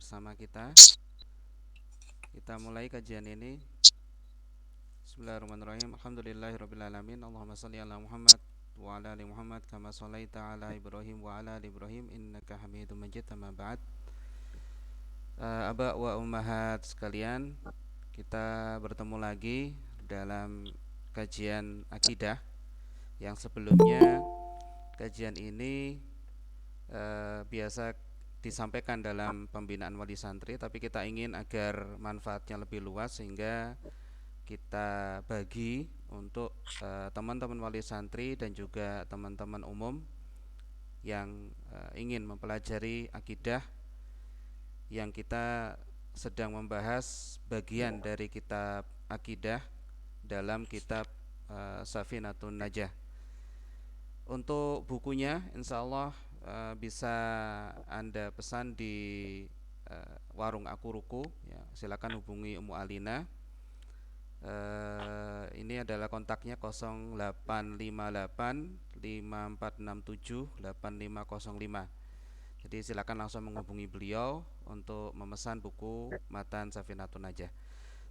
bersama kita. Kita mulai kajian ini. Bismillahirrahmanirrahim. Alhamdulillahirrabbilalamin. Allahumma salli ala Muhammad wa ala ali Muhammad kama shallaita ala Ibrahim wa ala ali Ibrahim innaka Hamidum Majid. Amma ba'd. Aba wa ummahat sekalian, kita bertemu lagi dalam kajian akidah. Yang sebelumnya kajian ini biasa disampaikan dalam pembinaan wali santri, tapi kita ingin agar manfaatnya lebih luas sehingga kita bagi untuk teman-teman wali santri dan juga teman-teman umum yang ingin mempelajari akidah, yang kita sedang membahas bagian dari kitab akidah dalam kitab Safinatun Najah. Untuk bukunya insya Allah bisa Anda pesan di warung Aku Ruku ya, silakan hubungi Ummu Alina. Ini adalah kontaknya 0858 5467 8505. Jadi silakan langsung menghubungi beliau untuk memesan buku Matan Safinatun Najah.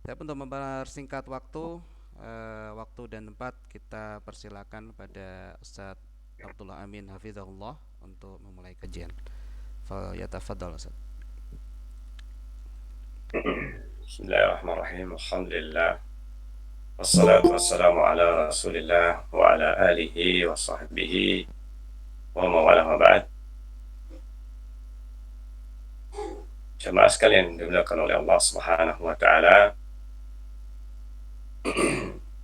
Tapi untuk mempersingkat waktu dan tempat, kita persilakan pada Ustaz Abdullah Amin hafizahullah untuk memulai kajian. Falyatafaddal Ustaz. Bismillahirrahmanirrahim. Alhamdulillah. Wassalatu wassalamu ala Rasulillah wa ala alihi wa sahbihi wa mawalah wa ba'd. Jemaah sekalian dimuliakan oleh Allah Subhanahu wa taala.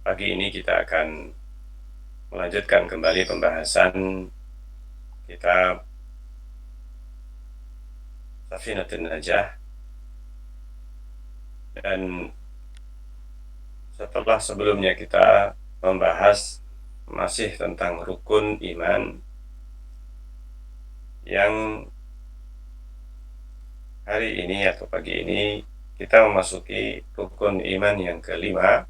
Pagi ini kita akan melanjutkan kembali pembahasan kitab Safinatun Najah. Dan setelah sebelumnya kita membahas masih tentang rukun iman, yang hari ini atau pagi ini kita memasuki rukun iman yang kelima.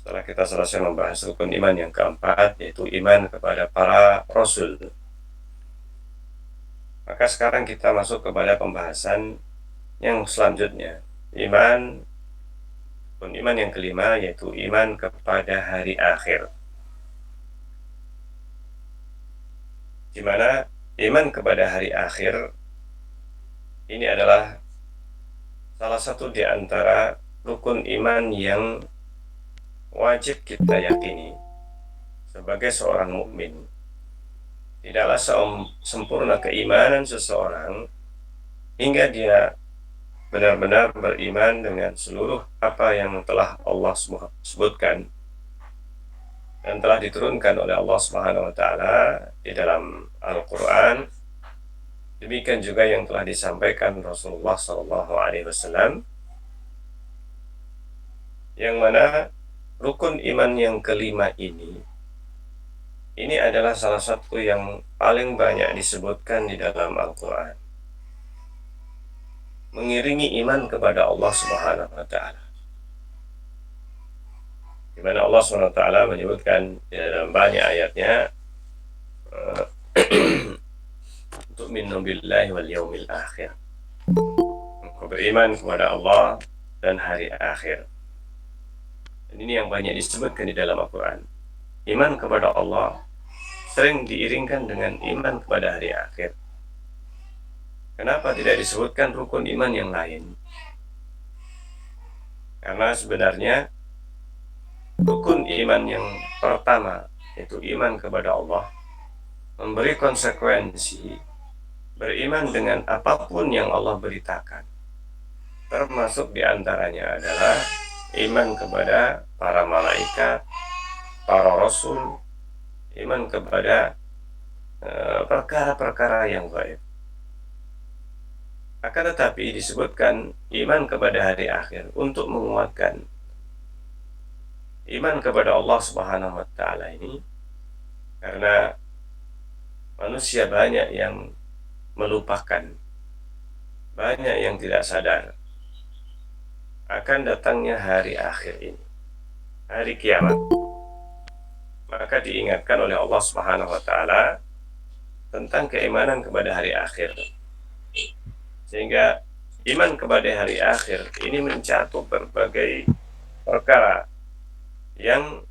Setelah kita selesai membahas rukun iman yang keempat, yaitu iman kepada para rasul, maka sekarang kita masuk kepada pembahasan yang selanjutnya, rukun iman yang kelima, yaitu iman kepada hari akhir. Di mana iman kepada hari akhir ini adalah salah satu di antara rukun iman yang wajib kita yakini sebagai seorang mukmin. Tidaklah sempurna keimanan seseorang hingga dia benar-benar beriman dengan seluruh apa yang telah Allah sebutkan dan telah diturunkan oleh Allah Subhanahu wa taala di dalam Al-Qur'an. Demikian juga yang telah disampaikan Rasulullah sallallahu alaihi wasallam, yang mana rukun iman yang kelima ini adalah salah satu yang paling banyak disebutkan di dalam Al-Qur'an, mengiringi iman kepada Allah Subhanahu wa taala. Di mana Allah Subhanahu wa taala menyebutkan di dalam banyak ayatnya tu'minu billahi wal yaumil akhir, engkau beriman kepada Allah dan hari akhir. Dan ini yang banyak disebutkan di dalam Al-Quran. Iman kepada Allah sering diiringkan dengan iman kepada hari akhir. Kenapa tidak disebutkan rukun iman yang lain? Karena sebenarnya rukun iman yang pertama, yaitu iman kepada Allah, memberi konsekuensi beriman dengan apapun yang Allah beritakan. Termasuk diantaranya adalah iman kepada para malaikat, para rasul, iman kepada perkara-perkara yang gaib. Akan tetapi disebutkan iman kepada hari akhir untuk menguatkan iman kepada Allah Subhanahu wa taala ini, karena manusia banyak yang melupakan, banyak yang tidak sadar akan datangnya hari akhir ini, hari kiamat. Maka diingatkan oleh Allah Subhanahu wa taala tentang keimanan kepada hari akhir, sehingga iman kepada hari akhir ini mencakup berbagai perkara yang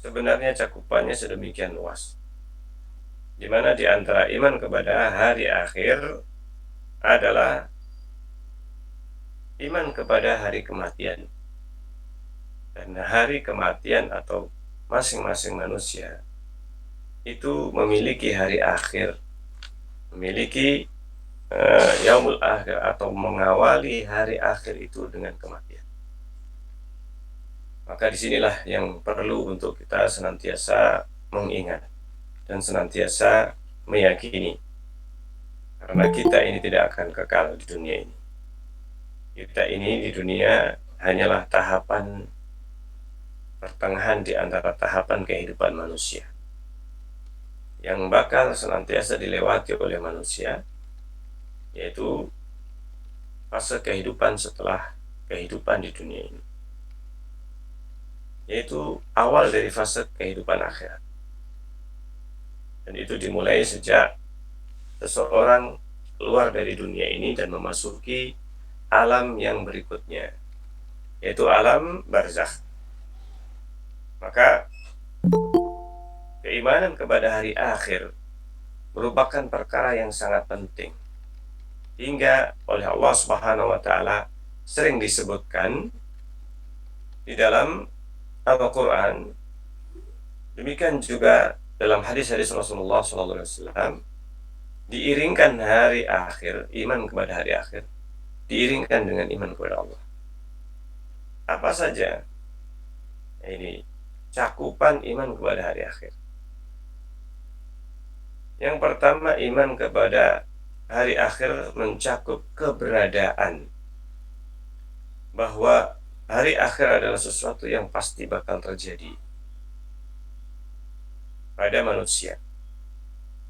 sebenarnya cakupannya sedemikian luas, di mana di antara iman kepada hari akhir adalah iman kepada hari kematian. Dan hari kematian atau masing-masing manusia itu memiliki hari akhir, memiliki yaumul akhir atau mengawali hari akhir itu dengan kematian. Maka disinilah yang perlu untuk kita senantiasa mengingat dan senantiasa meyakini, karena kita ini tidak akan kekal di dunia ini. Kita ini di dunia hanyalah tahapan pertengahan di antara tahapan kehidupan manusia yang bakal senantiasa dilewati oleh manusia, yaitu fase kehidupan setelah kehidupan di dunia ini, yaitu awal dari fase kehidupan akhirat. Dan itu dimulai sejak seseorang keluar dari dunia ini dan memasuki alam yang berikutnya, yaitu alam barzakh. Maka keimanan kepada hari akhir merupakan perkara yang sangat penting, hingga oleh Allah Subhanahu wa taala sering disebutkan di dalam Al-Qur'an. Demikian juga dalam hadis-hadis Rasulullah SAW, diiringkan hari akhir, iman kepada hari akhir diiringkan dengan iman kepada Allah. Apa saja ini cakupan iman kepada hari akhir? Yang pertama, iman kepada hari akhir mencakup keberadaan, bahwa hari akhir adalah sesuatu yang pasti bakal terjadi pada manusia.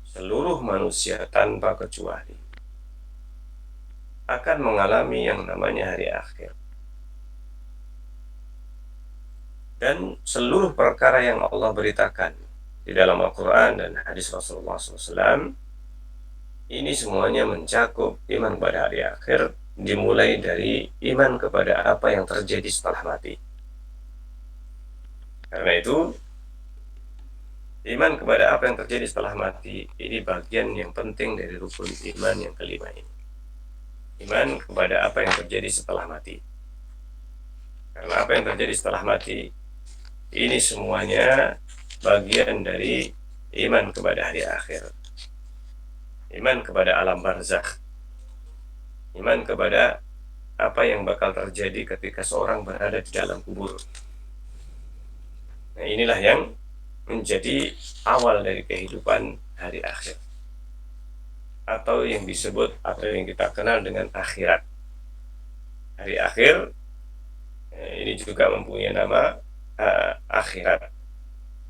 Seluruh manusia tanpa kecuali akan mengalami yang namanya hari akhir. Dan seluruh perkara yang Allah beritakan di dalam Al-Quran dan hadis Rasulullah SAW, ini semuanya mencakup iman pada hari akhir, dimulai dari iman kepada apa yang terjadi setelah mati. Karena itu, iman kepada apa yang terjadi setelah mati ini bagian yang penting dari rukun iman yang kelima ini. Iman kepada apa yang terjadi setelah mati. Karena apa yang terjadi setelah mati ini semuanya bagian dari iman kepada hari akhir, iman kepada alam barzakh, iman kepada apa yang bakal terjadi ketika seorang berada di dalam kubur. Nah, inilah yang menjadi awal dari kehidupan hari akhir, atau yang disebut atau yang kita kenal dengan akhirat. Hari akhir ini juga mempunyai nama akhirat,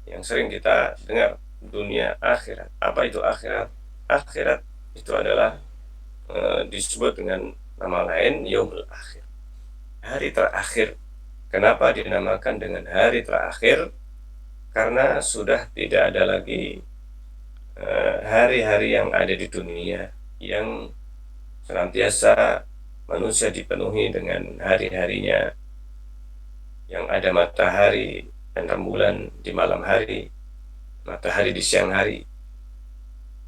yang sering kita dengar, dunia akhirat. Apa itu akhirat? Akhirat itu adalah disebut dengan nama lain yaumul akhir, hari terakhir. Kenapa dinamakan dengan hari terakhir? Karena sudah tidak ada lagi hari-hari yang ada di dunia yang senantiasa manusia dipenuhi dengan hari-harinya, yang ada matahari dan rembulan di malam hari, matahari di siang hari.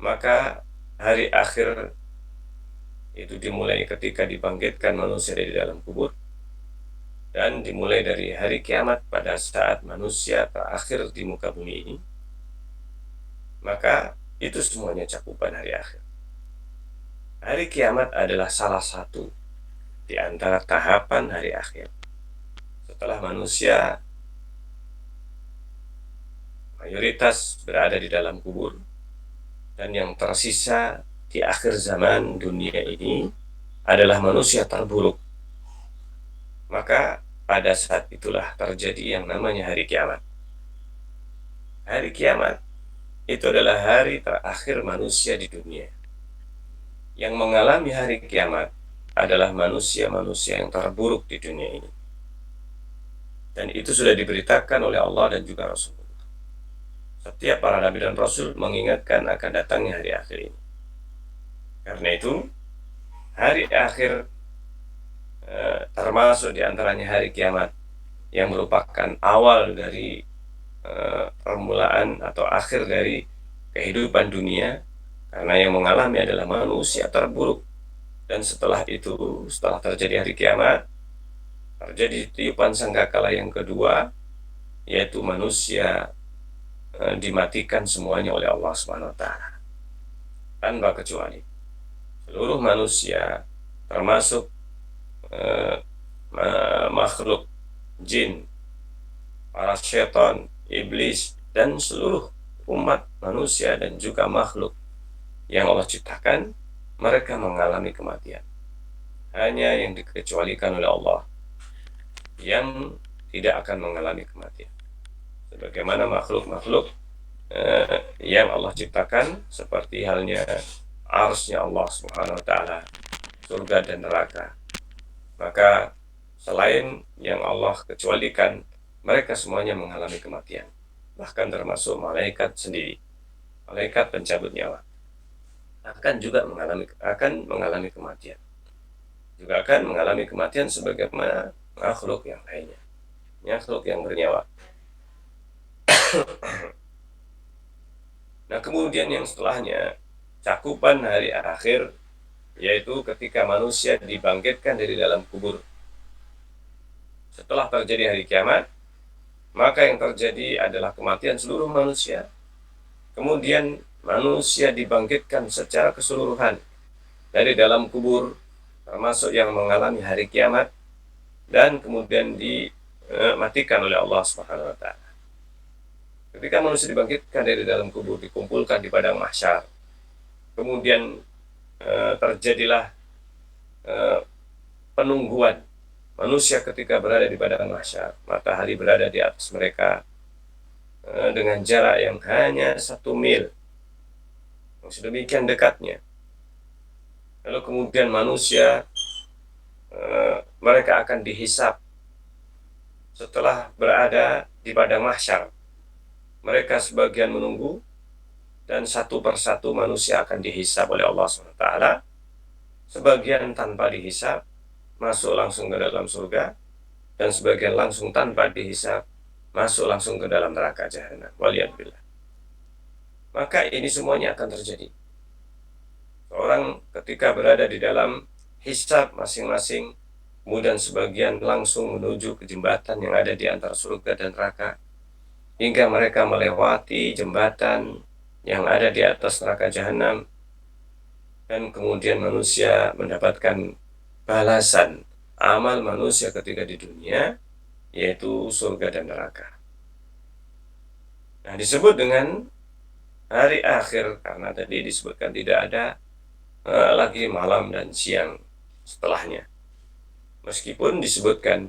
Maka hari akhir itu dimulai ketika dibangkitkan manusia dari dalam kubur, dan dimulai dari hari kiamat pada saat manusia terakhir di muka bumi ini. Maka itu semuanya cakupan hari akhir. Hari kiamat adalah salah satu di antara tahapan hari akhir. Setelah manusia mayoritas berada di dalam kubur, dan yang tersisa di akhir zaman dunia ini adalah manusia terburuk, maka pada saat itulah terjadi yang namanya hari kiamat. Hari kiamat itu adalah hari terakhir manusia di dunia. Yang mengalami hari kiamat adalah manusia-manusia yang terburuk di dunia ini. Dan itu sudah diberitakan oleh Allah dan juga Rasulullah. Setiap para nabi dan rasul mengingatkan akan datangnya hari akhir ini. Karena itu, hari akhir termasuk diantaranya hari kiamat yang merupakan awal dari permulaan atau akhir dari kehidupan dunia, karena yang mengalami adalah manusia terburuk. Dan setelah itu, setelah terjadi hari kiamat, terjadi tiupan sangkakala yang kedua, yaitu manusia dimatikan semuanya oleh Allah Subhanahu wa taala tanpa kecuali. Seluruh manusia termasuk makhluk jin, para syaitan, iblis, dan seluruh umat manusia dan juga makhluk yang Allah ciptakan, mereka mengalami kematian. Hanya yang dikecualikan oleh Allah yang tidak akan mengalami kematian. Sebagaimana makhluk-makhluk yang Allah ciptakan, seperti halnya arsy-Nya Allah Subhanahu wa taala, surga dan neraka. Maka selain yang Allah kecualikan, mereka semuanya mengalami kematian. Bahkan termasuk malaikat sendiri, malaikat pencabut nyawa, akan mengalami kematian. Juga akan mengalami kematian sebagaimana makhluk yang lainnya, makhluk yang bernyawa. Nah, kemudian yang setelahnya, cakupan hari akhir, yaitu ketika manusia dibangkitkan dari dalam kubur. Setelah terjadi hari kiamat, maka yang terjadi adalah kematian seluruh manusia. Kemudian manusia dibangkitkan secara keseluruhan dari dalam kubur, termasuk yang mengalami hari kiamat, dan kemudian dimatikan oleh Allah Subhanahu wa taala. Ketika manusia dibangkitkan dari dalam kubur, dikumpulkan di padang mahsyar, kemudian terjadilah penungguan manusia ketika berada di padang mahsyar. Matahari berada di atas mereka dengan jarak yang hanya 1 mil, sedemikian dekatnya. Lalu kemudian manusia, mereka akan dihisab setelah berada di padang mahsyar. Mereka sebagian menunggu, dan satu persatu manusia akan dihisab oleh Allah SWT. Sebagian tanpa dihisab, masuk langsung ke dalam surga, dan sebagian langsung tanpa dihisab, masuk langsung ke dalam neraka jahanam. Waliyadzubillah. Maka ini semuanya akan terjadi. Orang ketika berada di dalam hisab masing-masing, kemudian sebagian langsung menuju ke jembatan yang ada di antara surga dan neraka, hingga mereka melewati jembatan yang ada di atas neraka jahanam, dan kemudian manusia mendapatkan balasan amal manusia ketika di dunia, yaitu surga dan neraka. Nah, disebut dengan hari akhir karena tadi disebutkan tidak ada lagi malam dan siang setelahnya. Meskipun disebutkan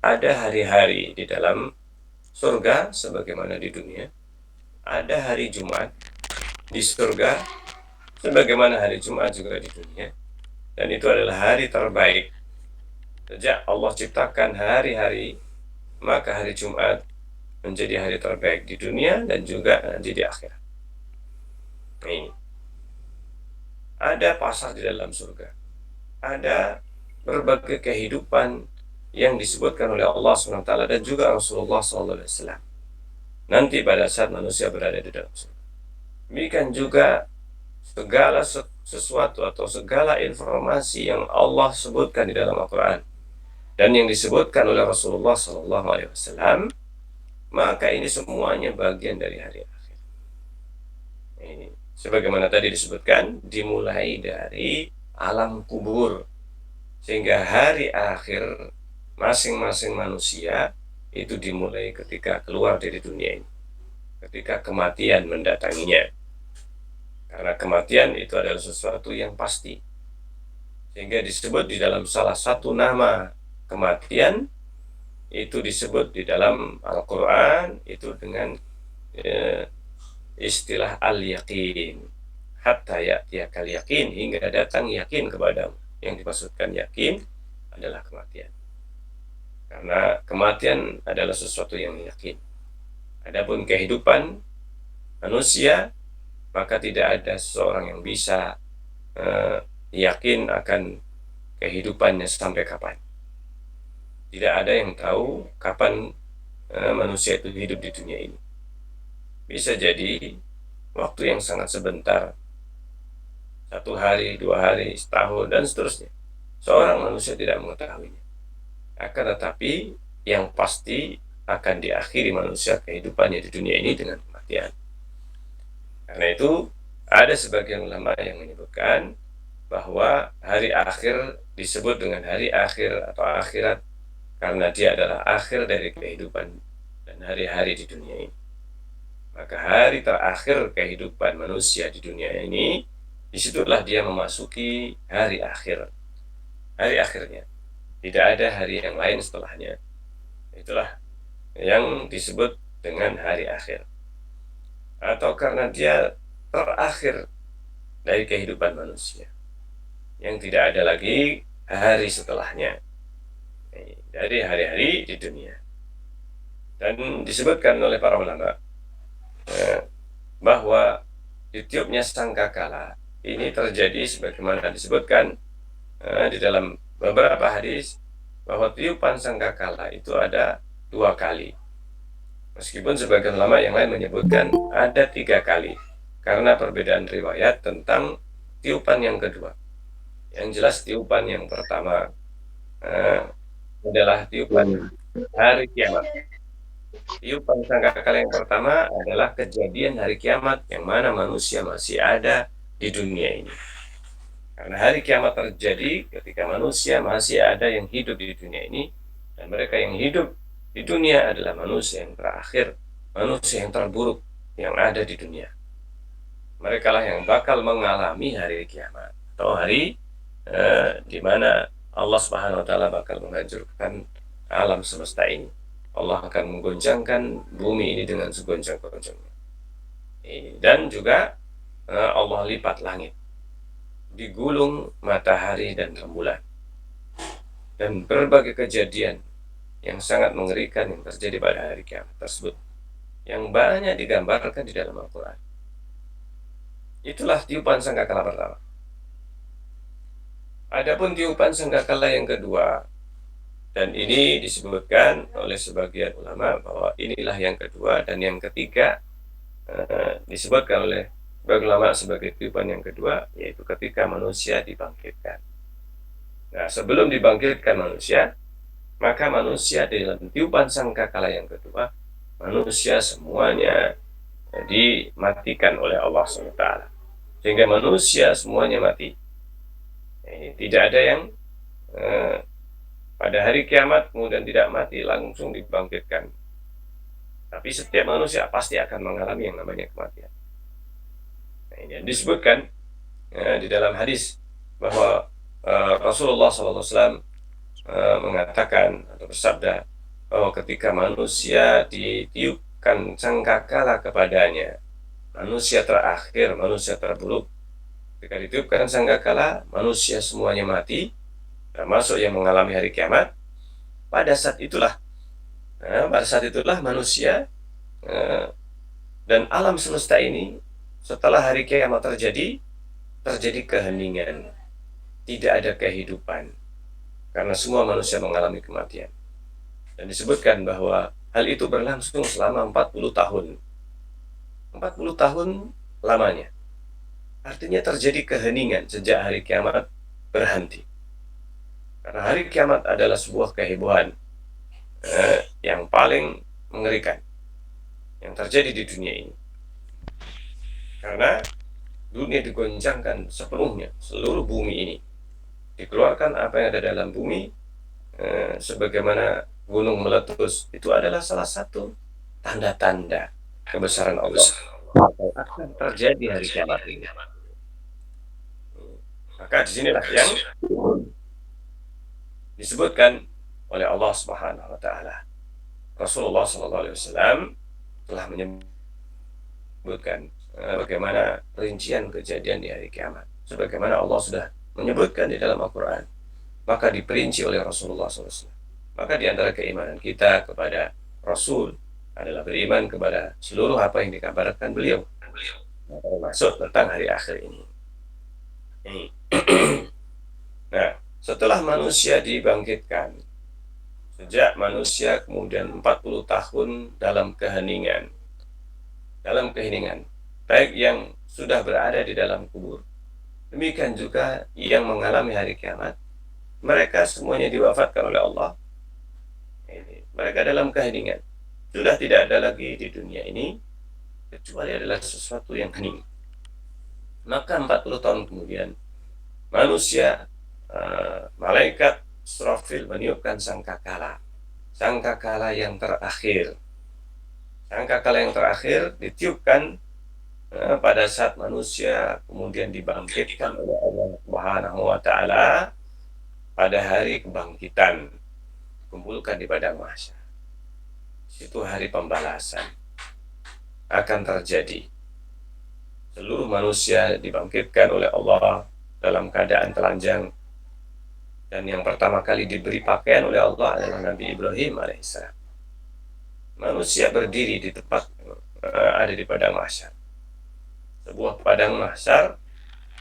ada hari-hari di dalam surga sebagaimana di dunia, ada hari Jumat di surga sebagaimana hari Jumat juga di dunia, dan itu adalah hari terbaik. Sejak Allah ciptakan hari-hari, maka hari Jumat menjadi hari terbaik di dunia dan juga nanti di akhirat. Ini ada pasar di dalam surga, ada berbagai kehidupan yang disebutkan oleh Allah SWT dan juga Rasulullah SAW nanti pada saat manusia berada di dalam surga. Demikian juga segala sesuatu atau segala informasi yang Allah sebutkan di dalam Al-Quran dan yang disebutkan oleh Rasulullah SAW, maka ini semuanya bagian dari hari akhir. Ini sebagaimana tadi disebutkan, dimulai dari alam kubur, sehingga hari akhir masing-masing manusia itu dimulai ketika keluar dari dunia ini, ketika kematian mendatanginya. Karena kematian itu adalah sesuatu yang pasti, sehingga disebut di dalam salah satu nama kematian, itu disebut di dalam Al-Quran itu dengan istilah al-yaqin, hatta ya'tiyakal yaqin, hingga datang yakin kepadamu. Yang dimaksudkan yakin adalah kematian, karena kematian adalah sesuatu yang yakin. Adapun kehidupan manusia, maka tidak ada seseorang yang bisa yakin akan kehidupannya sampai kapan. Tidak ada yang tahu kapan manusia itu hidup di dunia ini. Bisa jadi waktu yang sangat sebentar, 1 hari, 2 hari, setahun, dan seterusnya. Seorang manusia tidak mengetahuinya. Akan tetapi yang pasti akan diakhiri manusia kehidupannya di dunia ini dengan kematian. Karena itu ada sebagian ulama yang menyebutkan bahwa hari akhir disebut dengan hari akhir atau akhirat karena dia adalah akhir dari kehidupan dan hari-hari di dunia ini. Maka hari terakhir kehidupan manusia di dunia ini, disitulah dia memasuki hari akhir. Hari akhirnya. Tidak ada hari yang lain setelahnya. Itulah yang disebut dengan hari akhir. Atau karena dia terakhir dari kehidupan manusia. Yang tidak ada lagi hari setelahnya. Dari hari-hari di dunia. Dan disebutkan oleh para ulama bahwa ditiupnya sangkakala ini terjadi sebagaimana disebutkan di dalam beberapa hadis bahwa tiupan sangkakala itu ada 2 kali. Meskipun sebagian ulama yang lain menyebutkan ada 3 kali karena perbedaan riwayat tentang tiupan yang kedua. Yang jelas tiupan yang pertama adalah tiupan hari kiamat. Tiupan sangkakala yang pertama adalah kejadian hari kiamat yang mana manusia masih ada di dunia ini. Karena hari kiamat terjadi ketika manusia masih ada yang hidup di dunia ini, dan mereka yang hidup di dunia adalah manusia yang terakhir, manusia yang terburuk yang ada di dunia. Mereka lah yang bakal mengalami hari kiamat atau hari di mana Allah Subhanahu wa taala bakal menghancurkan alam semesta ini. Allah akan menggoncangkan bumi ini dengan segoncang-goncangnya. Dan juga Allah lipat langit, digulung matahari dan rembulan, dan berbagai kejadian yang sangat mengerikan yang terjadi pada hari kiamat tersebut, yang banyak digambarkan di dalam Al-Quran. Itulah tiupan sangkakala pertama. Adapun tiupan sangkakala yang kedua, dan ini disebutkan oleh sebagian ulama bahwa inilah yang kedua, dan yang ketiga disebutkan oleh sebagian ulama sebagai tiupan yang kedua, yaitu ketika manusia dibangkitkan. Nah, sebelum dibangkitkan manusia, maka manusia dalam tiupan sangkakala yang kedua, manusia semuanya dimatikan oleh Allah SWT. Sehingga manusia semuanya mati. Tidak ada yang pada hari kiamat kemudian tidak mati langsung dibangkitkan. Tapi setiap manusia pasti akan mengalami yang namanya kematian. Nah, ini disebutkan di dalam hadis bahwa Rasulullah SAW mengatakan atau bersabda bahwa ketika manusia ditiupkan sangkakala kepadanya, manusia terakhir, manusia terburuk, ketika ditiupkan sangkakala, manusia semuanya mati, termasuk yang mengalami hari kiamat. Pada saat itulah manusia dan alam semesta ini setelah hari kiamat terjadi keheningan, tidak ada kehidupan, karena semua manusia mengalami kematian. Dan disebutkan bahwa hal itu berlangsung selama 40 tahun. 40 tahun lamanya. Artinya terjadi keheningan sejak hari kiamat berhenti. Karena hari kiamat adalah sebuah kehebohan yang paling mengerikan yang terjadi di dunia ini. Karena dunia digoncangkan sepenuhnya, seluruh bumi ini. Dikeluarkan apa yang ada dalam bumi, sebagaimana gunung meletus. Itu adalah salah satu tanda-tanda kebesaran Allah. Akan terjadi hari kiamat ini. Maka disinilah yang disebutkan oleh Allah Subhanahu wa taala. Rasulullah SAW telah menyebutkan bagaimana rincian kejadian di hari kiamat. Sebagaimana Allah sudah menyebutkan di dalam Al-Quran, maka diperinci oleh Rasulullah SAW. Maka di antara keimanan kita kepada Rasul adalah beriman kepada seluruh apa yang dikabarkan beliau, termasuk tentang hari akhir ini. Nah, setelah manusia dibangkitkan, sejak manusia kemudian 40 tahun dalam keheningan, baik yang sudah berada di dalam kubur, demikian juga yang mengalami hari kiamat, mereka semuanya diwafatkan oleh Allah. Mereka dalam keheningan, sudah tidak ada lagi di dunia ini kecuali adalah sesuatu yang hening. Maka 40 tahun kemudian manusia, malaikat Israfil meniupkan sangkakala. Sangkakala yang terakhir. Sangkakala yang terakhir ditiupkan pada saat manusia kemudian dibangkitkan oleh Allah Subhanahu wa taala pada hari kebangkitan, kumpulkan di padang mahsyar. Itu hari pembalasan akan terjadi. Seluruh manusia dibangkitkan oleh Allah dalam keadaan telanjang, dan yang pertama kali diberi pakaian oleh Allah adalah Nabi Ibrahim alaihissalam. Manusia berdiri di tempat ada di padang mahsyar. Sebuah padang mahsyar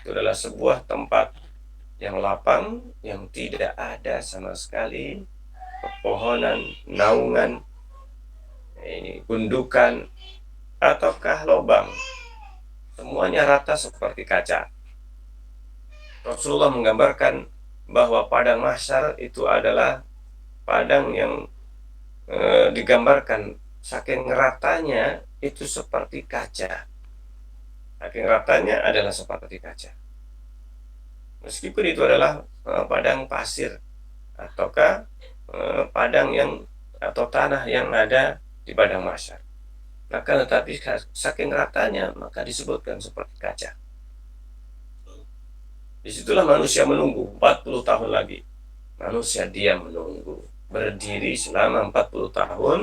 itu adalah sebuah tempat yang lapang, yang tidak ada sama sekali pepohonan, naungan, gundukan, ataukah lubang. Semuanya rata seperti kaca. Rasulullah menggambarkan bahwa padang mahsyar itu adalah padang yang digambarkan saking ratanya itu seperti kaca. Saking ratanya adalah seperti kaca. Meskipun itu adalah padang pasir ataukah padang yang atau tanah yang ada di padang mahsyar. Maka tetapi saking ratanya maka disebutkan seperti kaca. Disitulah manusia menunggu 40 tahun lagi. Manusia diam menunggu. Berdiri selama 40 tahun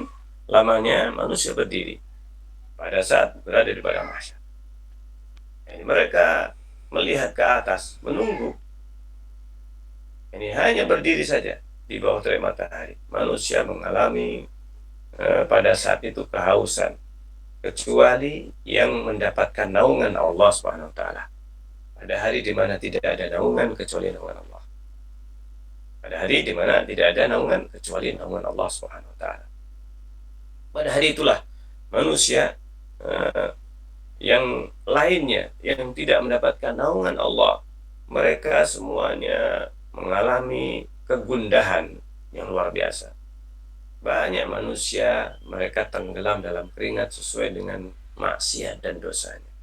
lamanya manusia berdiri pada saat berada di padang mahsyar. Ini mereka melihat ke atas, menunggu. Ini hanya berdiri saja di bawah terik matahari. Manusia mengalami pada saat itu kehausan, kecuali yang mendapatkan naungan Allah Subhanahu wa taala. Pada hari di mana tidak ada naungan kecuali naungan Allah. Pada hari di mana tidak ada naungan kecuali naungan Allah Subhanahu wa taala. Pada hari itulah manusia yang lainnya yang tidak mendapatkan naungan Allah, mereka semuanya mengalami kegundahan yang luar biasa. Banyak manusia mereka tenggelam dalam keringat sesuai dengan maksiat dan dosanya.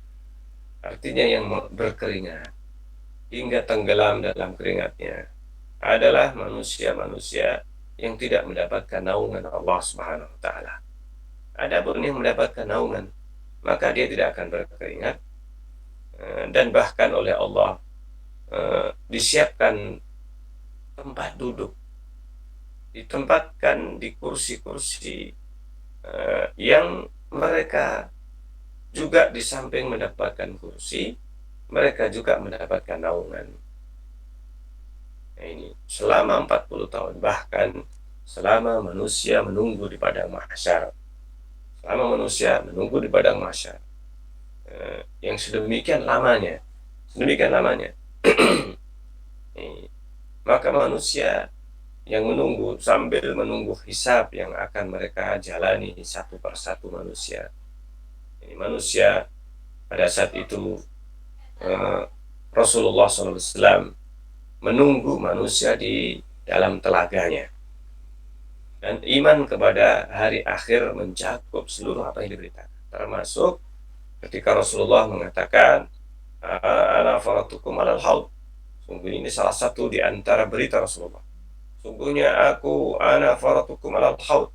Artinya yang berkeringat hingga tenggelam dalam keringatnya adalah manusia-manusia yang tidak mendapatkan naungan Allah Subhanahu wa taala. Adapun yang mendapatkan naungan, maka dia tidak akan berkeringat, dan bahkan oleh Allah disiapkan tempat duduk, ditempatkan di kursi-kursi yang mereka juga di samping mendapatkan kursi, mereka juga mendapatkan naungan. Nah, ini selama 40 tahun, bahkan selama manusia menunggu di padang mahsyar. Selama manusia menunggu di padang mahsyar, yang sedemikian lamanya, maka manusia yang menunggu sambil menunggu hisab yang akan mereka jalani satu persatu manusia. Ini manusia pada saat itu Rasulullah SAW menunggu manusia di dalam telaganya. Dan iman kepada hari akhir mencakup seluruh apa yang diberitakan. Termasuk ketika Rasulullah mengatakan, ana faratukum alal haud. Sungguh ini salah satu di antara berita Rasulullah. Sungguhnya ana faratukum alal haud.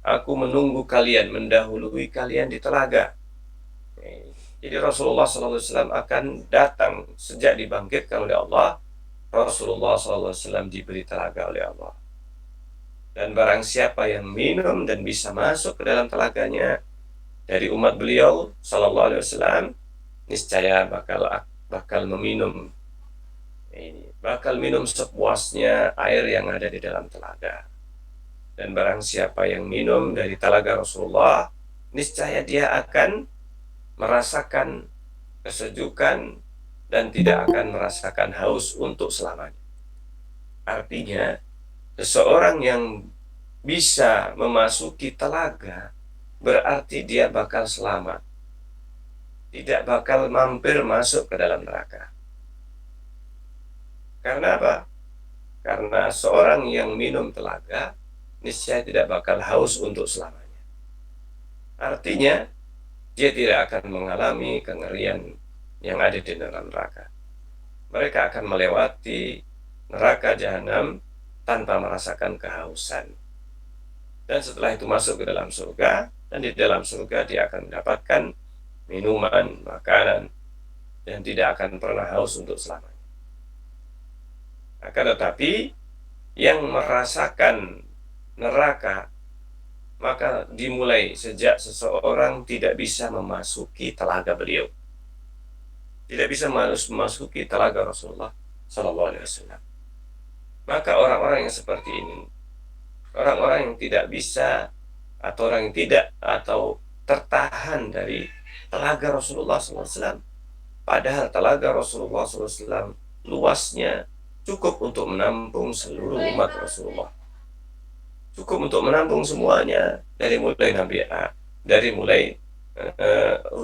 Aku menunggu kalian, mendahului kalian di telaga. Jadi Rasulullah SAW akan datang sejak dibangkitkan oleh Allah. Rasulullah SAW diberi telaga oleh Allah. Dan barang siapa yang minum dan bisa masuk ke dalam telaganya dari umat beliau sallallahu alaihi wasallam, niscaya bakal meminum sepuasnya air yang ada di dalam telaga. Dan barang siapa yang minum dari telaga Rasulullah, niscaya dia akan merasakan kesejukan dan tidak akan merasakan haus untuk selamanya. Artinya, seseorang yang bisa memasuki telaga berarti dia bakal selamat, tidak bakal mampir masuk ke dalam neraka. Karena apa? Karena seorang yang minum telaga niscaya tidak bakal haus untuk selamanya. Artinya, dia tidak akan mengalami kengerian yang ada di dalam neraka. Mereka akan melewati neraka jahanam tanpa merasakan kehausan. Dan setelah itu masuk ke dalam surga, dan di dalam surga dia akan mendapatkan minuman, makanan, dan tidak akan pernah haus untuk selamanya. Akan tetapi, yang merasakan neraka, maka dimulai sejak seseorang tidak bisa memasuki telaga beliau. Tidak bisa memasuki telaga Rasulullah SAW. Maka orang-orang yang seperti ini, orang-orang yang tidak bisa atau orang yang tidak atau tertahan dari telaga Rasulullah SAW, padahal telaga Rasulullah SAW luasnya cukup untuk menampung seluruh umat Rasulullah, cukup untuk menampung semuanya dari mulai Nabi dari mulai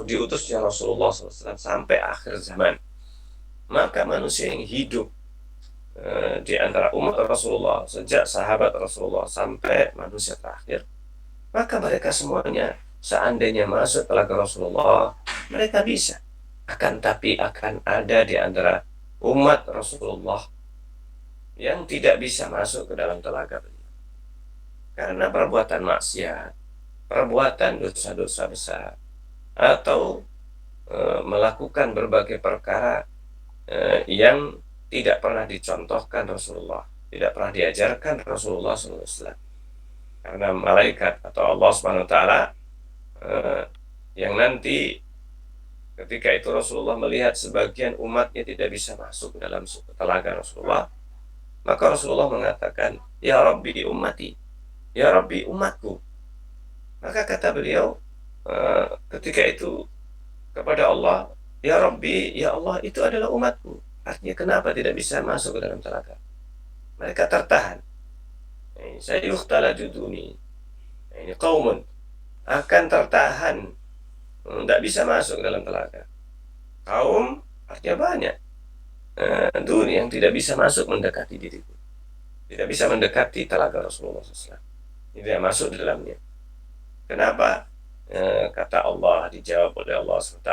diutusnya Rasulullah SAW sampai akhir zaman. Maka manusia yang hidup di antara umat Rasulullah sejak sahabat Rasulullah sampai manusia terakhir, maka mereka semuanya seandainya masuk telaga Rasulullah, mereka bisa. Akan tapi akan ada di antara umat Rasulullah yang tidak bisa masuk ke dalam telaga beliau karena perbuatan maksiat, perbuatan dosa-dosa besar, atau melakukan berbagai perkara yang tidak pernah dicontohkan Rasulullah, tidak pernah diajarkan Rasulullah SAW. Karena malaikat atau Allah SWT yang nanti ketika itu Rasulullah melihat sebagian umatnya tidak bisa masuk ke dalam telaga Rasulullah, maka Rasulullah mengatakan, "Ya Rabbi ummati, ya Rabbi umatku." Maka kata beliau ketika itu kepada Allah, "Ya Rabbi, ya Allah, itu adalah umatku." Artinya kenapa tidak bisa masuk ke dalam telaga? Mereka tertahan. Saya yukhtala juduni. Ini qaumun akan tertahan, tidak bisa masuk ke dalam telaga. Kaum artinya banyak. Dunia yang tidak bisa masuk mendekati diriku, tidak bisa mendekati telaga Rasulullah SAW, tidak masuk di dalamnya. Kenapa? Kata Allah, dijawab oleh Allah SWT,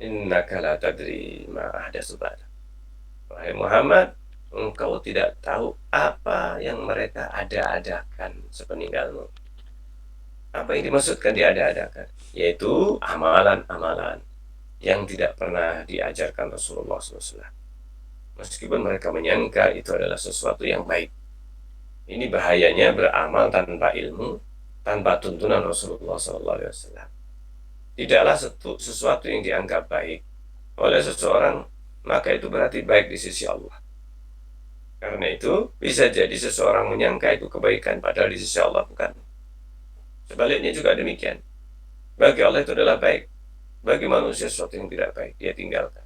"Innaka la tadri ma ahdatsu ba'dak." Wahai Muhammad, engkau tidak tahu apa yang mereka ada-adakan sepeninggalmu. Apa yang dimaksudkan diada-adakan? Yaitu amalan-amalan yang tidak pernah diajarkan Rasulullah SAW. Meskipun mereka menyangka itu adalah sesuatu yang baik. Ini bahayanya beramal tanpa ilmu, tanpa tuntunan Rasulullah SAW. Tidaklah sesuatu yang dianggap baik oleh seseorang, maka itu berarti baik di sisi Allah. Karena itu bisa jadi seseorang menyangka itu kebaikan, padahal di sisi Allah bukan. Sebaliknya juga demikian. Bagi Allah itu adalah baik, bagi manusia sesuatu yang tidak baik, dia tinggalkan.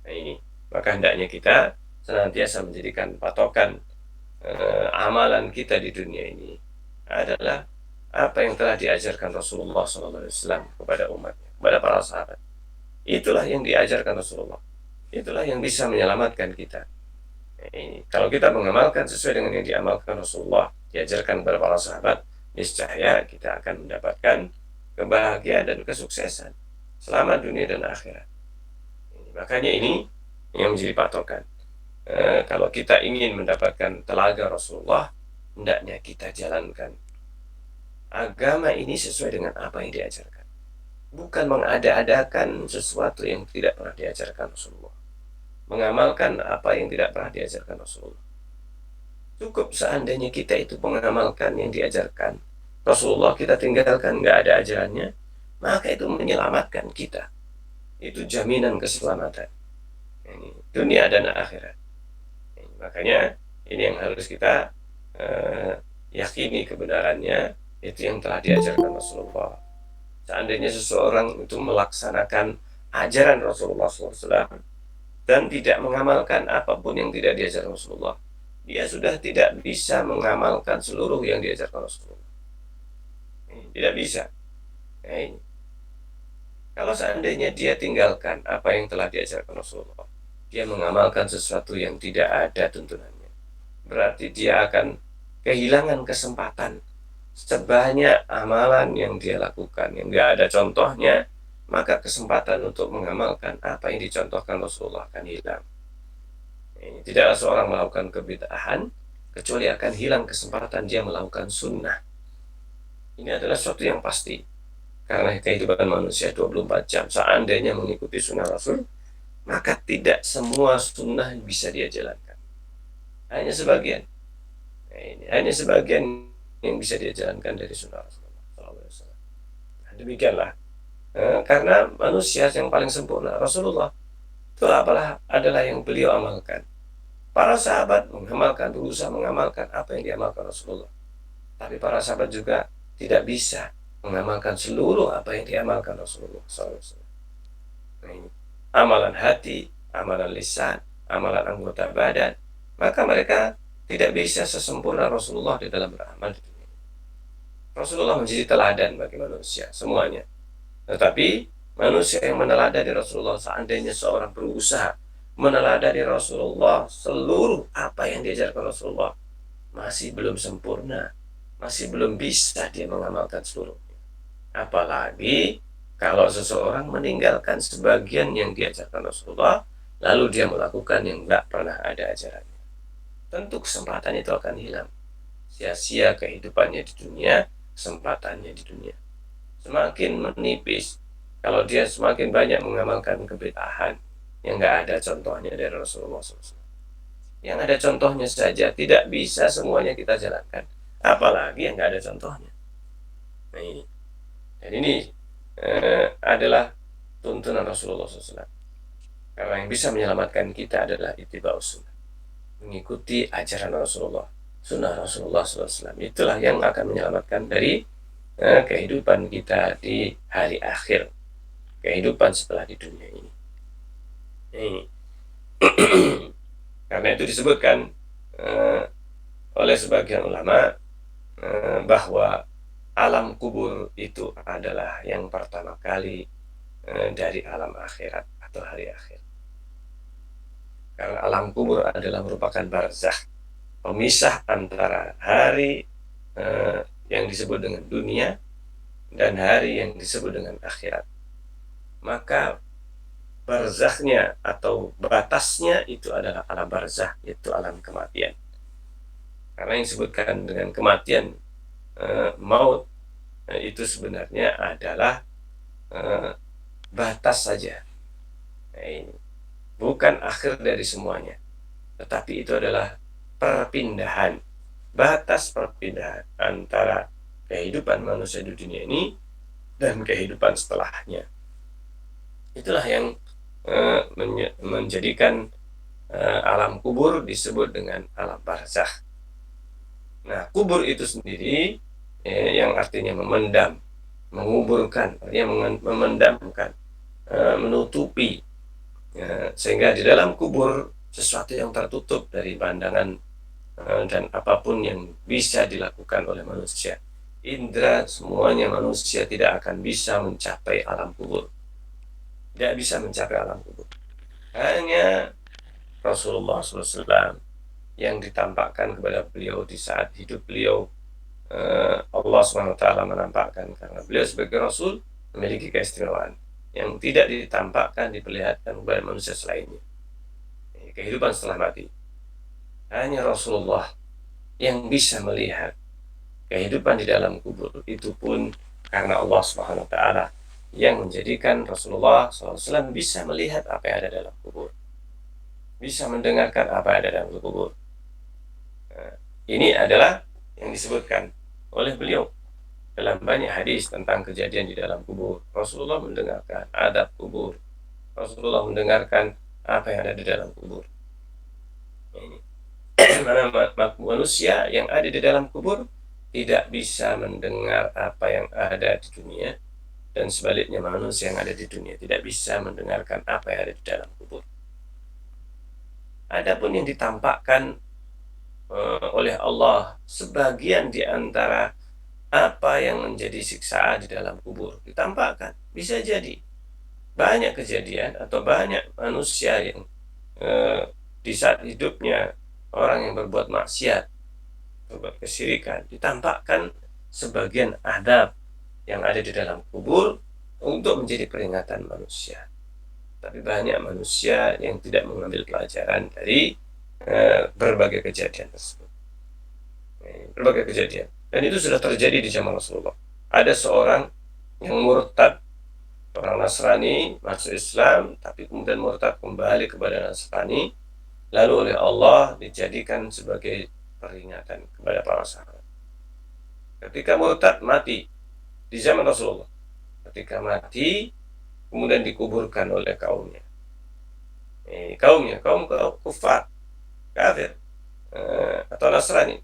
Nah ini, maka hendaknya kita senantiasa menjadikan patokan amalan kita di dunia ini adalah apa yang telah diajarkan Rasulullah SAW kepada umatnya, kepada para sahabat. Itulah yang diajarkan Rasulullah. Itulah yang bisa menyelamatkan kita. Ini, kalau kita mengamalkan sesuai dengan yang diamalkan Rasulullah, diajarkan kepada para sahabat, niscaya kita akan mendapatkan kebahagiaan dan kesuksesan selama dunia dan akhirat. Makanya ini yang menjadi patokan. Kalau kita ingin mendapatkan telaga Rasulullah, hendaknya kita jalankan agama ini sesuai dengan apa yang diajarkan. Bukan mengada-adakan sesuatu yang tidak pernah diajarkan Rasulullah. Mengamalkan apa yang tidak pernah diajarkan Rasulullah. Cukup seandainya kita itu mengamalkan yang diajarkan Rasulullah, kita tinggalkan, nggak ada ajarannya, maka itu menyelamatkan kita. Itu jaminan keselamatan. Ini, dunia dan akhirat. Ini, makanya ini yang harus kita yakini kebenarannya, itu yang telah diajarkan Rasulullah. Seandainya seseorang itu melaksanakan ajaran Rasulullah SAW dan tidak mengamalkan apapun yang tidak diajarkan Rasulullah, dia sudah tidak bisa mengamalkan seluruh yang diajarkan Rasulullah. Tidak bisa. Nah, ini. Kalau seandainya dia tinggalkan apa yang telah diajarkan Rasulullah, dia mengamalkan sesuatu yang tidak ada tuntunannya, berarti dia akan kehilangan kesempatan sebanyak amalan yang dia lakukan yang tidak ada contohnya, maka kesempatan untuk mengamalkan apa yang dicontohkan Rasulullah akan hilang. Tidaklah seorang melakukan kebid'ahan kecuali akan hilang kesempatan dia melakukan sunnah. Ini adalah sesuatu yang pasti. Karena kehidupan manusia 24 jam, seandainya mengikuti sunnah Rasul, maka tidak semua sunnah bisa dia jalankan. Hanya sebagian. Hanya sebagian yang bisa dia jalankan dari sunnah Rasulullah SAW. Nah, demikianlah. Karena manusia yang paling sempurna, Rasulullah, itu adalah yang beliau amalkan. Para sahabat berusaha mengamalkan apa yang diamalkan Rasulullah. Tapi para sahabat juga tidak bisa mengamalkan seluruh apa yang diamalkan Rasulullah SAW. Nah, ini amalan hati, amalan lisan, amalan anggota badan, maka mereka tidak bisa sesempurna Rasulullah di dalam beramal di dunia. Rasulullah menjadi teladan bagi manusia semuanya. Tetapi manusia yang meneladani Rasulullah, seandainya seorang berusaha meneladani Rasulullah seluruh apa yang diajarkan Rasulullah, masih belum sempurna, masih belum bisa dia mengamalkan seluruh. Apalagi kalau seseorang meninggalkan sebagian yang diajarkan Rasulullah, lalu dia melakukan yang tidak pernah ada ajarannya. Tentu kesempatan itu akan hilang. Sia-sia kehidupannya di dunia, kesempatannya di dunia. Semakin menipis kalau dia semakin banyak mengamalkan kebid'ahan yang tidak ada contohnya dari Rasulullah SAW. Yang ada contohnya saja, tidak bisa semuanya kita jalankan. Apalagi yang tidak ada contohnya. Nah ini. Dan ini adalah tuntunan Rasulullah SAW. Karena yang bisa menyelamatkan kita adalah ittiba'us sunnah, mengikuti ajaran Rasulullah, sunnah Rasulullah SAW. Itulah yang akan menyelamatkan dari kehidupan kita di hari akhir, kehidupan setelah di dunia ini. Karena itu disebutkan oleh sebagian ulama bahwa alam kubur itu adalah yang pertama kali dari alam akhirat atau hari akhir. Karena alam kubur adalah merupakan barzakh, pemisah antara hari yang disebut dengan dunia dan hari yang disebut dengan akhirat. Maka barzakhnya atau batasnya itu adalah alam barzakh, yaitu alam kematian. Karena yang disebutkan dengan kematian, maut, itu sebenarnya adalah batas saja. Nah, ini bukan akhir dari semuanya, tetapi itu adalah perpindahan, batas perpindahan antara kehidupan manusia di dunia ini dan kehidupan setelahnya. Itulah yang menjadikan alam kubur disebut dengan alam barzakh. Nah, kubur itu sendiri yang artinya memendam, menguburkan, artinya memendamkan, menutupi, sehingga di dalam kubur sesuatu yang tertutup dari pandangan dan apapun yang bisa dilakukan oleh manusia. Indra semuanya manusia tidak akan bisa mencapai alam kubur, tidak bisa mencapai alam kubur. Hanya Rasulullah SAW yang ditampakkan kepada beliau di saat hidup beliau. Allah SWT menampakkan karena beliau sebagai Rasul memiliki keistimewaan yang tidak ditampakkan, diperlihatkan kepada manusia selainnya. Kehidupan setelah mati, hanya Rasulullah yang bisa melihat kehidupan di dalam kubur. Itu pun karena Allah SWT yang menjadikan Rasulullah SAW bisa melihat apa yang ada dalam kubur, bisa mendengarkan apa yang ada dalam kubur. Ini adalah yang disebutkan oleh beliau dalam banyak hadis tentang kejadian di dalam kubur. Rasulullah mendengarkan adab kubur, Rasulullah mendengarkan apa yang ada di dalam kubur. Ini mana manusia yang ada di dalam kubur tidak bisa mendengar apa yang ada di dunia, dan sebaliknya manusia yang ada di dunia tidak bisa mendengarkan apa yang ada di dalam kubur. Adapun yang ditampakkan oleh Allah sebagian di antara apa yang menjadi siksaan di dalam kubur ditampakkan. Bisa jadi banyak kejadian atau banyak manusia yang di saat hidupnya orang yang berbuat maksiat, berbuat kesyirikan, ditampakkan sebagian adab yang ada di dalam kubur untuk menjadi peringatan manusia. Tapi banyak manusia yang tidak mengambil pelajaran dari berbagai kejadian tersebut. Berbagai kejadian. Dan itu sudah terjadi di zaman Rasulullah. Ada seorang yang murtad, orang Nasrani, masuk Islam, tapi kemudian murtad kembali kepada Nasrani, lalu oleh Allah dijadikan sebagai peringatan kepada para sahabat. Ketika murtad mati di zaman Rasulullah, ketika mati kemudian dikuburkan oleh kaumnya, kaum kufar, kafir atau Nasrani,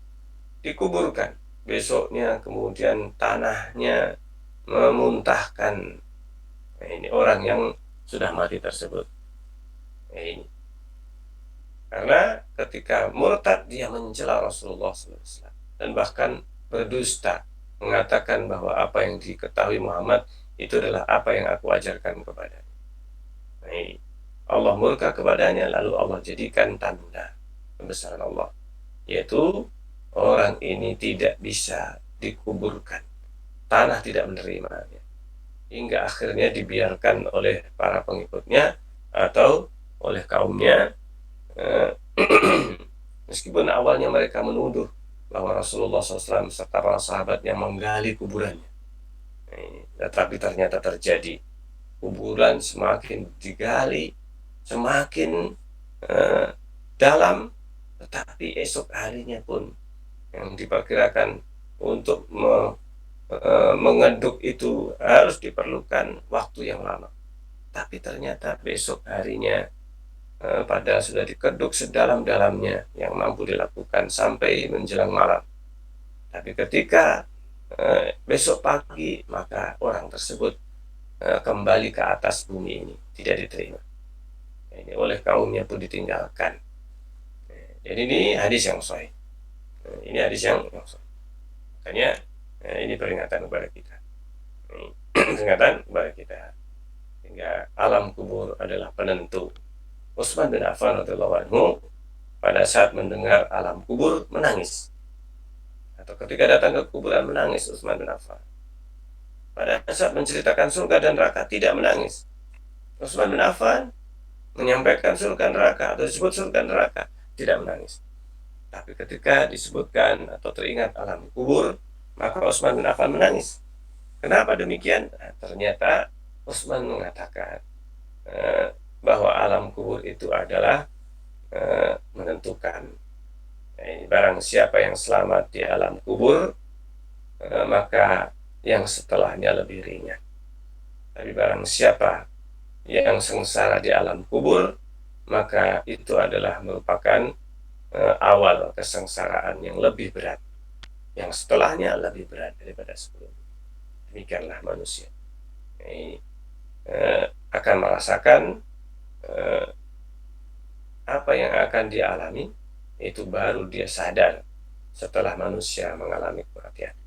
dikuburkan. Besoknya kemudian tanahnya memuntahkan ini orang yang sudah mati tersebut. Ini karena ketika murtad dia mencela Rasulullah SAW dan bahkan berdusta, mengatakan bahwa apa yang diketahui Muhammad itu adalah apa yang aku ajarkan kepadanya. Allah murka kepadanya, lalu Allah jadikan tanda kebesaran Allah, yaitu orang ini tidak bisa dikuburkan, tanah tidak menerimanya, hingga akhirnya dibiarkan oleh para pengikutnya atau oleh kaumnya, meskipun awalnya mereka menuduh bahwa Rasulullah SAW serta para sahabat yang menggali kuburannya, tetapi ternyata terjadi. Kuburan semakin digali, semakin dalam, tetapi esok harinya pun yang diperkirakan untuk mengenduk itu harus diperlukan waktu yang lama. Tapi ternyata besok harinya padahal sudah dikeduk sedalam-dalamnya yang mampu dilakukan sampai menjelang malam. Tapi ketika besok pagi, maka orang tersebut kembali ke atas bumi ini, tidak diterima. Ini oleh kaumnya pun ditinggalkan. Jadi ini hadis yang sahih. Ini hadis yang sahih. Makanya ini peringatan kepada kita. Peringatan kepada kita. Hingga alam kubur adalah penentu. Utsman bin Affan radhiyallahu anhu pada saat mendengar alam kubur menangis. Atau ketika datang ke kuburan menangis Utsman bin Affan. Pada saat menceritakan surga dan neraka tidak menangis. Utsman bin Affan menyampaikan surga neraka atau disebut surga neraka tidak menangis. Tapi ketika disebutkan atau teringat alam kubur, maka Utsman bin Affan menangis. Kenapa demikian? Nah, ternyata Utsman mengatakan bahwa alam kubur itu adalah menentukan. Barang siapa yang selamat di alam kubur, maka yang setelahnya lebih ringan. Tapi barang siapa yang sengsara di alam kubur, maka itu adalah merupakan awal kesengsaraan yang lebih berat, yang setelahnya lebih berat daripada sebelumnya. Demikianlah manusia akan merasakan apa yang akan dialami, itu baru dia sadar setelah manusia mengalami kematian.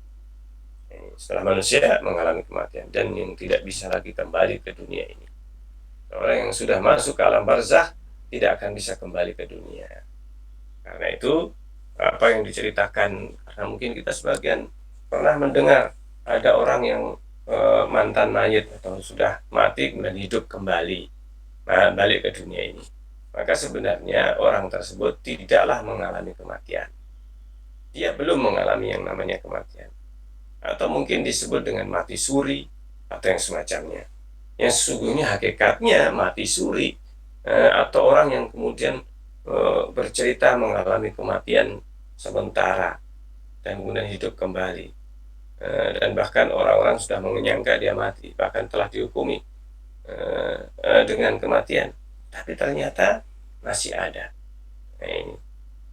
Setelah manusia mengalami kematian dan yang tidak bisa lagi kembali ke dunia ini. Orang yang sudah masuk ke alam barzakh tidak akan bisa kembali ke dunia. Karena itu apa yang diceritakan, karena mungkin kita sebagian pernah mendengar ada orang yang mantan mayit atau sudah mati kemudian hidup kembali, balik ke dunia ini. Maka sebenarnya orang tersebut tidaklah mengalami kematian. Dia belum mengalami yang namanya kematian. Atau mungkin disebut dengan mati suri atau yang semacamnya. Yang sesungguhnya hakikatnya mati suri atau orang yang kemudian bercerita mengalami kematian sementara dan kemudian hidup kembali. Dan bahkan orang-orang sudah menyangka dia mati, bahkan telah dihukumi dengan kematian. Tapi ternyata masih ada.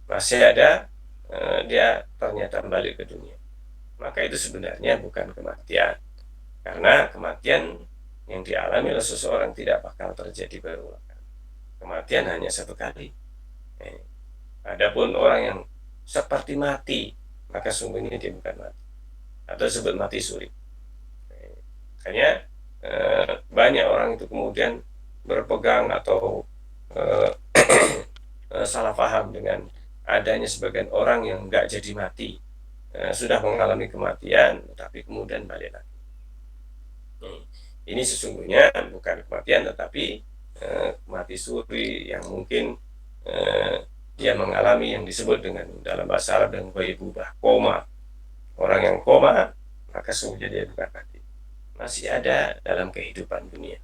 Masih ada, dia ternyata kembali ke dunia. Maka itu sebenarnya bukan kematian. Karena kematian yang dialami oleh seseorang tidak bakal terjadi berulang kali. Kematian hanya satu kali. Adapun orang yang seperti mati, maka sungguhnya dia bukan mati, atau disebut mati suri. Makanya banyak orang itu kemudian berpegang atau salah paham dengan adanya sebagian orang yang nggak jadi mati, sudah mengalami kematian, tapi kemudian balik lagi. Ini sesungguhnya bukan kematian, tetapi mati suri yang mungkin dia mengalami yang disebut dengan dalam bahasa Arab dengan ghaibubah, koma. Orang yang koma, maka sungguhnya dia bukan mati, masih ada dalam kehidupan dunia.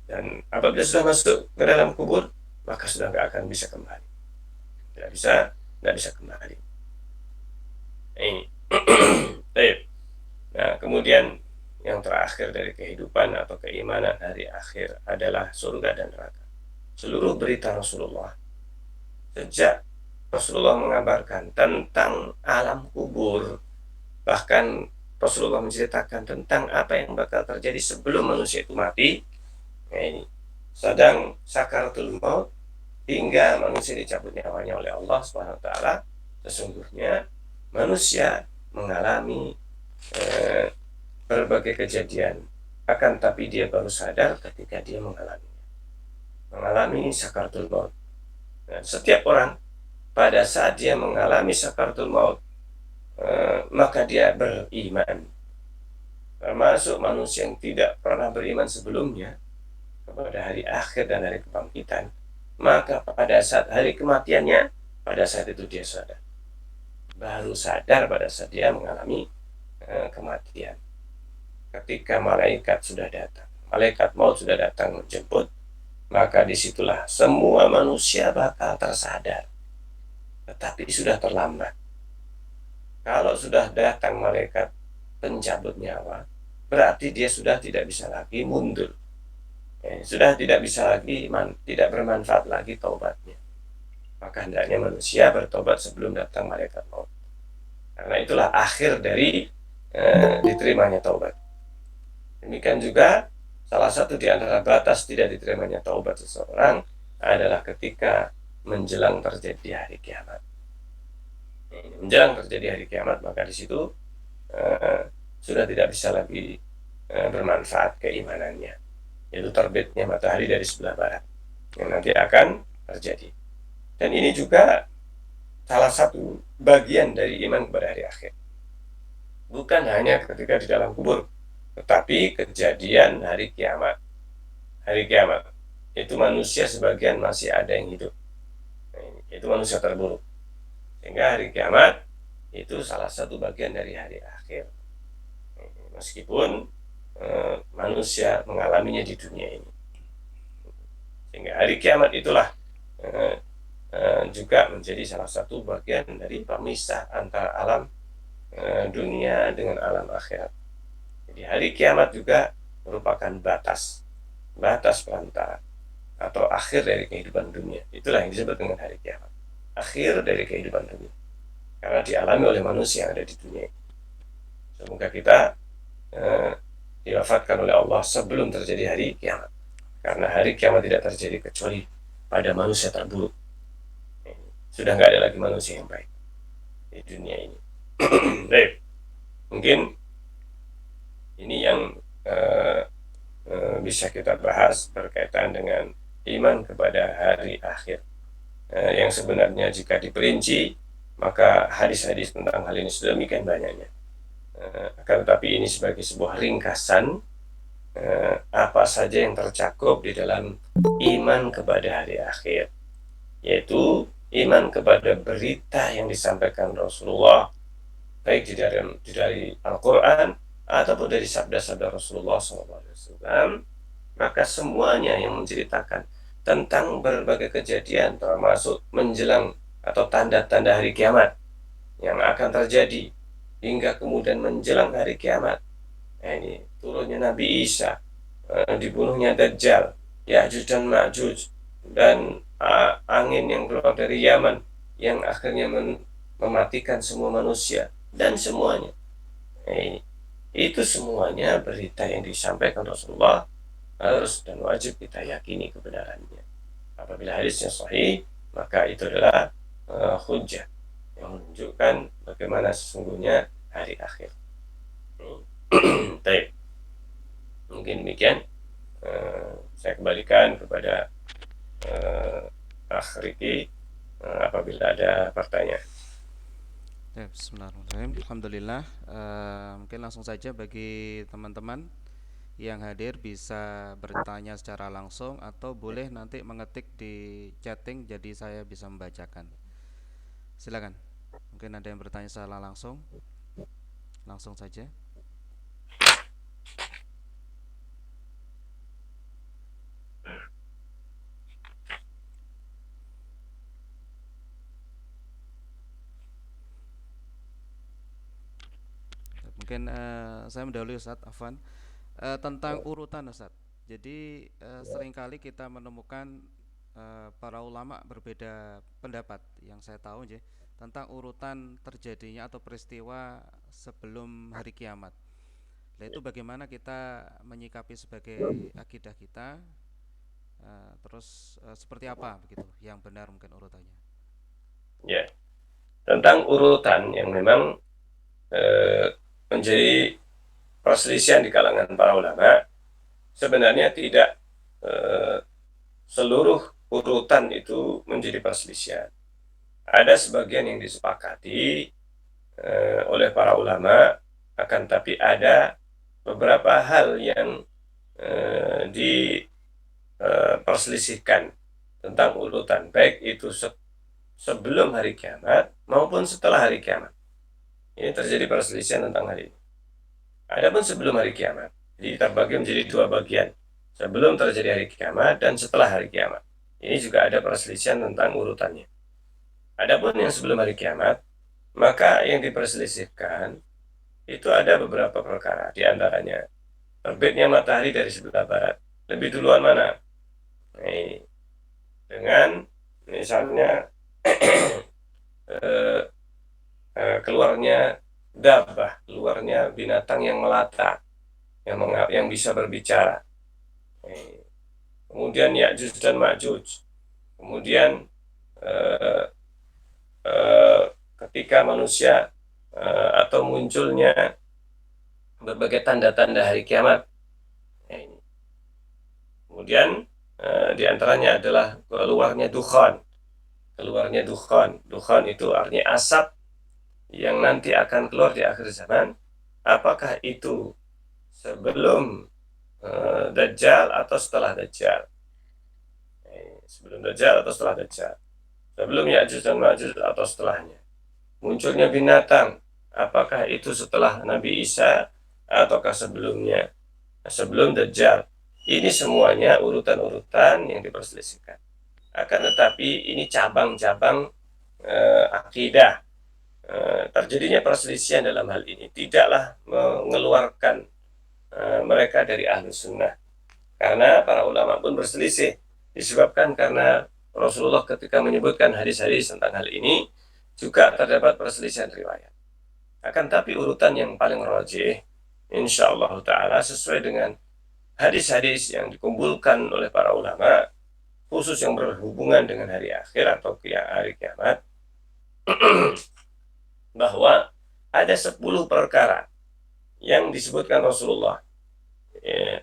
Dan apabila sudah masuk ke dalam kubur, maka sudah nggak akan bisa kembali. Nggak bisa kembali. Ini. Nah, kemudian yang terakhir dari kehidupan atau keimanan hari akhir adalah surga dan neraka. Seluruh berita Rasulullah sejak Rasulullah mengabarkan tentang alam kubur, bahkan Rasulullah menceritakan tentang apa yang bakal terjadi sebelum manusia itu mati, ini sedang sakaratul maut hingga manusia dicabut nyawanya oleh Allah Subhanahu wa taala. Sesungguhnya manusia mengalami berbagai kejadian, akan tapi dia baru sadar ketika dia mengalami sakaratul maut. Dan setiap orang pada saat dia mengalami sakaratul maut, maka dia beriman, termasuk manusia yang tidak pernah beriman sebelumnya kepada hari akhir dan hari kebangkitan. Maka pada saat hari kematiannya, pada saat itu dia sadar, baru sadar pada saat dia mengalami kematian. Ketika malaikat sudah datang, malaikat maut sudah datang menjemput, maka disitulah semua manusia bakal tersadar. Tetapi sudah terlambat. Kalau sudah datang malaikat pencabut nyawa, berarti dia sudah tidak bisa lagi mundur. Sudah tidak bisa lagi, tidak bermanfaat lagi taubatnya. Maka hendaknya manusia bertobat sebelum datang malaikat maut. Karena itulah akhir dari diterimanya taubat. Demikian juga salah satu di antara batas tidak diterimanya taubat seseorang adalah ketika menjelang terjadi hari kiamat. Menjelang terjadi hari kiamat, maka di situ sudah tidak bisa lagi bermanfaat keimanannya, yaitu terbitnya matahari dari sebelah barat yang nanti akan terjadi. Dan ini juga salah satu bagian dari iman kepada hari akhir. Bukan hanya ketika di dalam kubur, tetapi kejadian hari kiamat. Hari kiamat itu manusia sebagian masih ada yang hidup. Itu manusia terburuk. Sehingga hari kiamat itu salah satu bagian dari hari akhir. Meskipun manusia mengalaminya di dunia ini. Sehingga hari kiamat itulah juga menjadi salah satu bagian dari pemisah antara alam dunia dengan alam akhirat. Jadi hari kiamat juga merupakan batas perantara atau akhir dari kehidupan dunia. Itulah yang disebut dengan hari kiamat, akhir dari kehidupan dunia, karena dialami oleh manusia yang ada di dunia. Semoga kita diwafatkan oleh Allah sebelum terjadi hari kiamat, karena hari kiamat tidak terjadi kecuali pada manusia terburuk. Sudah nggak ada lagi manusia yang baik di dunia ini. Baik, mungkin ini yang bisa kita bahas berkaitan dengan iman kepada hari akhir, yang sebenarnya jika diperinci maka hadis-hadis tentang hal ini sudah demikian banyaknya. Akan tetapi ini sebagai sebuah ringkasan apa saja yang tercakup di dalam iman kepada hari akhir, yaitu iman kepada berita yang disampaikan Rasulullah, baik dari Al-Quran ataupun dari sabda-sabda Rasulullah SAW. Maka semuanya yang menceritakan tentang berbagai kejadian, termasuk menjelang atau tanda-tanda hari kiamat yang akan terjadi, hingga kemudian menjelang hari kiamat, ini turunnya Nabi Isa, dibunuhnya Dajjal, Ya'juj dan Ma'juj, dan angin yang keluar dari Yaman yang akhirnya mematikan semua manusia, dan semuanya. Itu semuanya berita yang disampaikan Rasulullah harus dan wajib kita yakini kebenarannya. Apabila hadisnya sahih, maka itu adalah hujjah yang menunjukkan bagaimana sesungguhnya hari akhir. Baik, mungkin demikian. Saya kembalikan kepada Akh Riki apabila ada pertanyaan. Ya, bismillahirrahmanirrahim. Alhamdulillah. Mungkin langsung saja bagi teman-teman yang hadir bisa bertanya secara langsung atau boleh nanti mengetik di chatting jadi saya bisa membacakan. Silakan. Mungkin ada yang bertanya secara langsung. Langsung saja. Mungkin saya mendahului Ustadz Afwan tentang urutan Ustadz. Jadi seringkali kita menemukan para ulama berbeda pendapat yang saya tahu ya, tentang urutan terjadinya atau peristiwa sebelum hari kiamat. Nah itu bagaimana kita menyikapi sebagai akidah kita, terus seperti apa begitu yang benar mungkin urutannya. Ya, tentang urutan yang memang menjadi perselisihan di kalangan para ulama, sebenarnya tidak seluruh urutan itu menjadi perselisihan. Ada sebagian yang disepakati oleh para ulama, akan tapi ada beberapa hal yang diperselisihkan tentang urutan, baik itu sebelum hari kiamat maupun setelah hari kiamat. Ini terjadi perselisihan tentang hal ini. Adapun sebelum hari kiamat, jadi terbagi menjadi dua bagian. Sebelum terjadi hari kiamat dan setelah hari kiamat. Ini juga ada perselisihan tentang urutannya. Adapun yang sebelum hari kiamat, maka yang diperselisihkan itu ada beberapa perkara. Di antaranya, terbitnya matahari dari sebelah barat. Lebih duluan mana? Dengan misalnya keluarnya dabah, keluarnya binatang yang melata, yang bisa berbicara. Kemudian Ya'juj dan Ma'juj. Kemudian ketika manusia atau munculnya berbagai tanda-tanda hari kiamat. Kemudian diantaranya adalah keluarnya dukhan. Keluarnya dukhan. Dukhan itu artinya asap yang nanti akan keluar di akhir zaman. Apakah itu sebelum Dajjal atau setelah Dajjal? Sebelum Dajjal atau setelah Dajjal? Sebelum Ya'juj dan Ma'juj atau setelahnya? Munculnya binatang, apakah itu setelah Nabi Isa ataukah sebelumnya? Sebelum Dajjal. Ini semuanya urutan-urutan yang diperselisihkan. Akan tetapi ini cabang-cabang akidah. Terjadinya perselisihan dalam hal ini tidaklah mengeluarkan mereka dari ahlu sunnah, karena para ulama pun berselisih disebabkan karena Rasulullah ketika menyebutkan hadis-hadis tentang hal ini juga terdapat perselisihan riwayat. Akan tapi urutan yang paling rajih insyaallah ta'ala sesuai dengan hadis-hadis yang dikumpulkan oleh para ulama khusus yang berhubungan dengan hari akhir atau hari kiamat, bahwa ada 10 perkara yang disebutkan Rasulullah.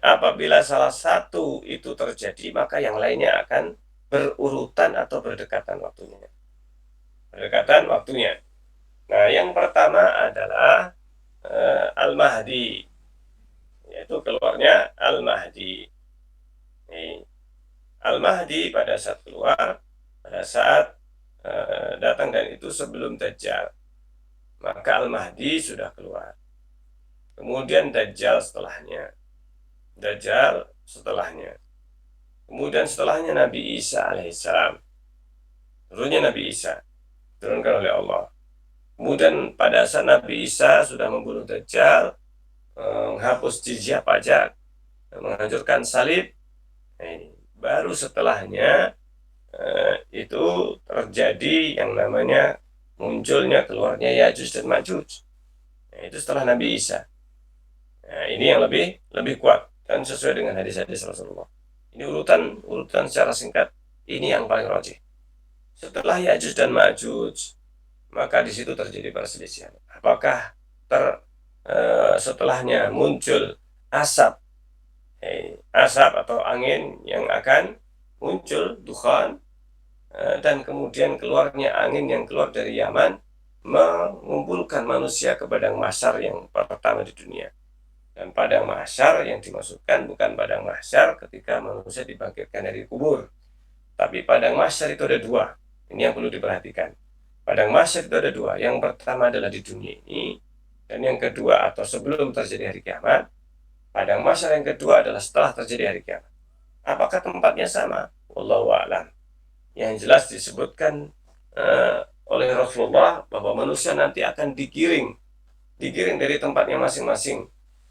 Apabila salah satu itu terjadi, maka yang lainnya akan berurutan atau berdekatan waktunya. Berdekatan waktunya. Nah, yang pertama adalah Al-Mahdi, yaitu keluarnya Al-Mahdi. Al-Mahdi pada saat keluar, pada saat datang, dan itu sebelum Dajjal. Maka Al-Mahdi sudah keluar. Kemudian Dajjal setelahnya. Dajjal setelahnya. Kemudian setelahnya Nabi Isa alaihissalam. Turunnya Nabi Isa. Turunkan oleh Allah. Kemudian pada saat Nabi Isa sudah membunuh Dajjal, menghapus jizyah pajak, menghancurkan salib, baru setelahnya itu terjadi yang namanya munculnya keluarnya Ya'juj dan Ma'juj. Itu setelah Nabi Isa. Nah, ini yang lebih kuat dan sesuai dengan hadis-hadis Rasulullah. Ini urutan secara singkat, ini yang paling rajih. Setelah Ya'juj dan Ma'juj, maka di situ terjadi perselisihan. Apakah setelahnya muncul asap, asap atau angin yang akan muncul dukhan, dan kemudian keluarnya angin yang keluar dari Yaman mengumpulkan manusia ke padang mahsyar yang pertama di dunia. Dan padang mahsyar yang dimaksudkan bukan padang mahsyar ketika manusia dibangkitkan dari kubur, tapi padang mahsyar itu ada dua. Ini yang perlu diperhatikan. Padang mahsyar itu ada dua. Yang pertama adalah di dunia ini, dan yang kedua atau sebelum terjadi hari kiamat. Padang mahsyar yang kedua adalah setelah terjadi hari kiamat. Apakah tempatnya sama? Wallahu a'lam. Yang jelas disebutkan oleh Rasulullah bahwa manusia nanti akan digiring dari tempatnya masing-masing,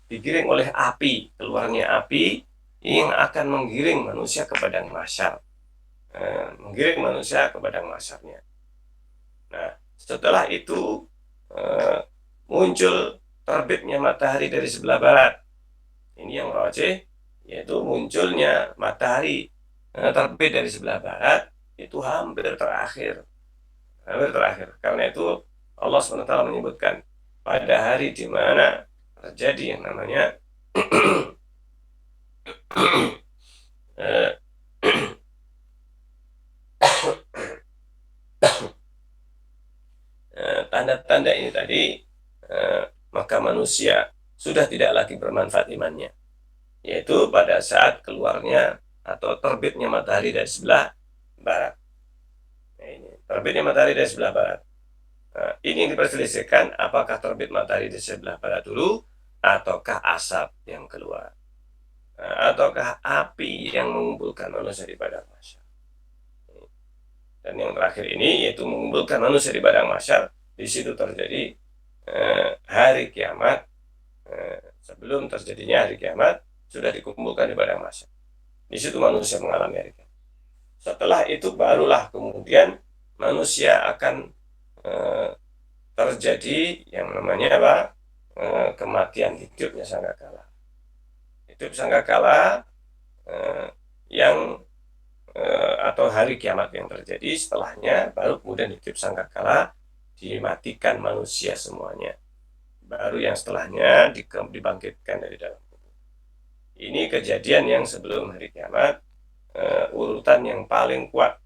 digiring oleh api, keluarnya api yang akan menggiring manusia ke padang mahsyar, menggiring manusia ke padang mahsyarnya. Nah, setelah itu muncul terbitnya matahari dari sebelah barat. Ini yang rajih, yaitu munculnya matahari terbit dari sebelah barat itu hampir terakhir. Karena itu Allah SWT menyebutkan pada hari di mana terjadi yang namanya tanda-tanda ini tadi, maka manusia sudah tidak lagi bermanfaat imannya, yaitu pada saat keluarnya atau terbitnya matahari dari sebelah barat. Nah, ini terbitnya matahari dari sebelah barat. Nah, ini yang diperselisihkan, apakah terbit matahari dari sebelah barat dulu, ataukah asap yang keluar, ataukah api yang mengumpulkan manusia di padang mahsyar. Dan yang terakhir ini yaitu mengumpulkan manusia di padang mahsyar. Di situ terjadi hari kiamat. Sebelum terjadinya hari kiamat sudah dikumpulkan di padang mahsyar. Di situ manusia mengalami hari kiamat. Setelah itu barulah kemudian manusia akan terjadi yang namanya apa? Kematian hidupnya sangkakala. Hidup sangkakala yang atau hari kiamat yang terjadi setelahnya, baru kemudian hidup sangkakala dimatikan manusia semuanya. Baru yang setelahnya dibangkitkan dari dalam kubur. Ini kejadian yang sebelum hari kiamat, urutan yang paling kuat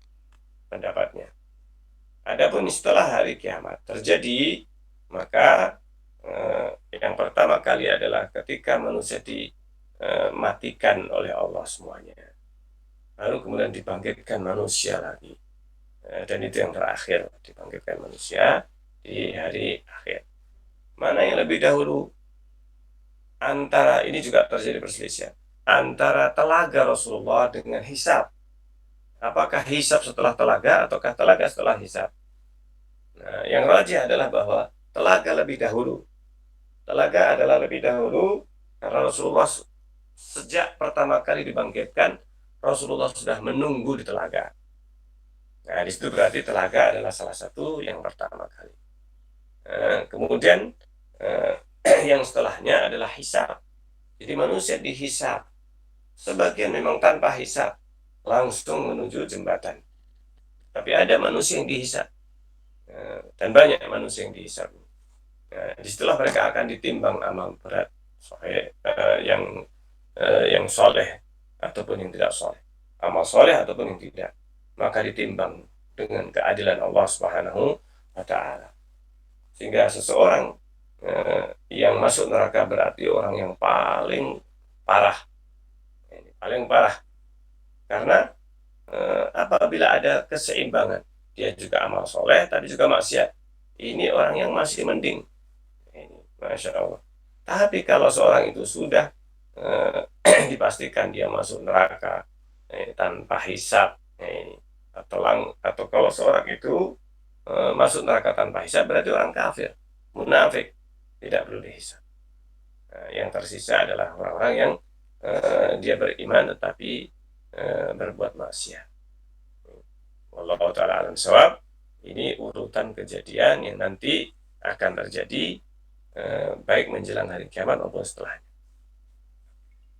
pendapatnya. Adapun setelah hari kiamat terjadi, maka yang pertama kali adalah ketika manusia dimatikan oleh Allah semuanya. Lalu kemudian dibangkitkan manusia lagi. Dan itu yang terakhir, dibangkitkan manusia di hari akhir. Mana yang lebih dahulu? Antara, ini juga terjadi perselisihan, antara telaga Rasulullah dengan hisab. Apakah hisab setelah telaga ataukah telaga setelah hisab? Nah, yang rajih adalah bahwa telaga lebih dahulu. Telaga adalah lebih dahulu karena Rasulullah sejak pertama kali dibangkitkan, Rasulullah sudah menunggu di telaga. Nah, di situ berarti telaga adalah salah satu yang pertama kali. Kemudian yang setelahnya adalah hisab. Jadi manusia dihisab. Sebagian memang tanpa hisab, langsung menuju jembatan. Tapi ada manusia yang dihisab. Dan banyak manusia yang dihisab. Disitulah mereka akan ditimbang amal berat, yang soleh ataupun yang tidak soleh, amal soleh ataupun yang tidak, maka ditimbang dengan keadilan Allah Subhanahu wa Ta'ala. Sehingga seseorang yang masuk neraka berarti orang yang paling parah, karena apabila ada keseimbangan, dia juga amal soleh, tapi juga maksiat, ini orang yang masih mending. Ini, Masya Allah. Tapi kalau seorang itu sudah dipastikan dia masuk neraka tanpa hisab, atau kalau seorang itu masuk neraka tanpa hisab, berarti orang kafir, munafik, tidak perlu dihisab. Yang tersisa adalah orang-orang yang dia beriman tetapi berbuat maksiat. Wallahu ta'ala alam shawab. Ini urutan kejadian yang nanti akan terjadi baik menjelang hari kiamat maupun setelahnya.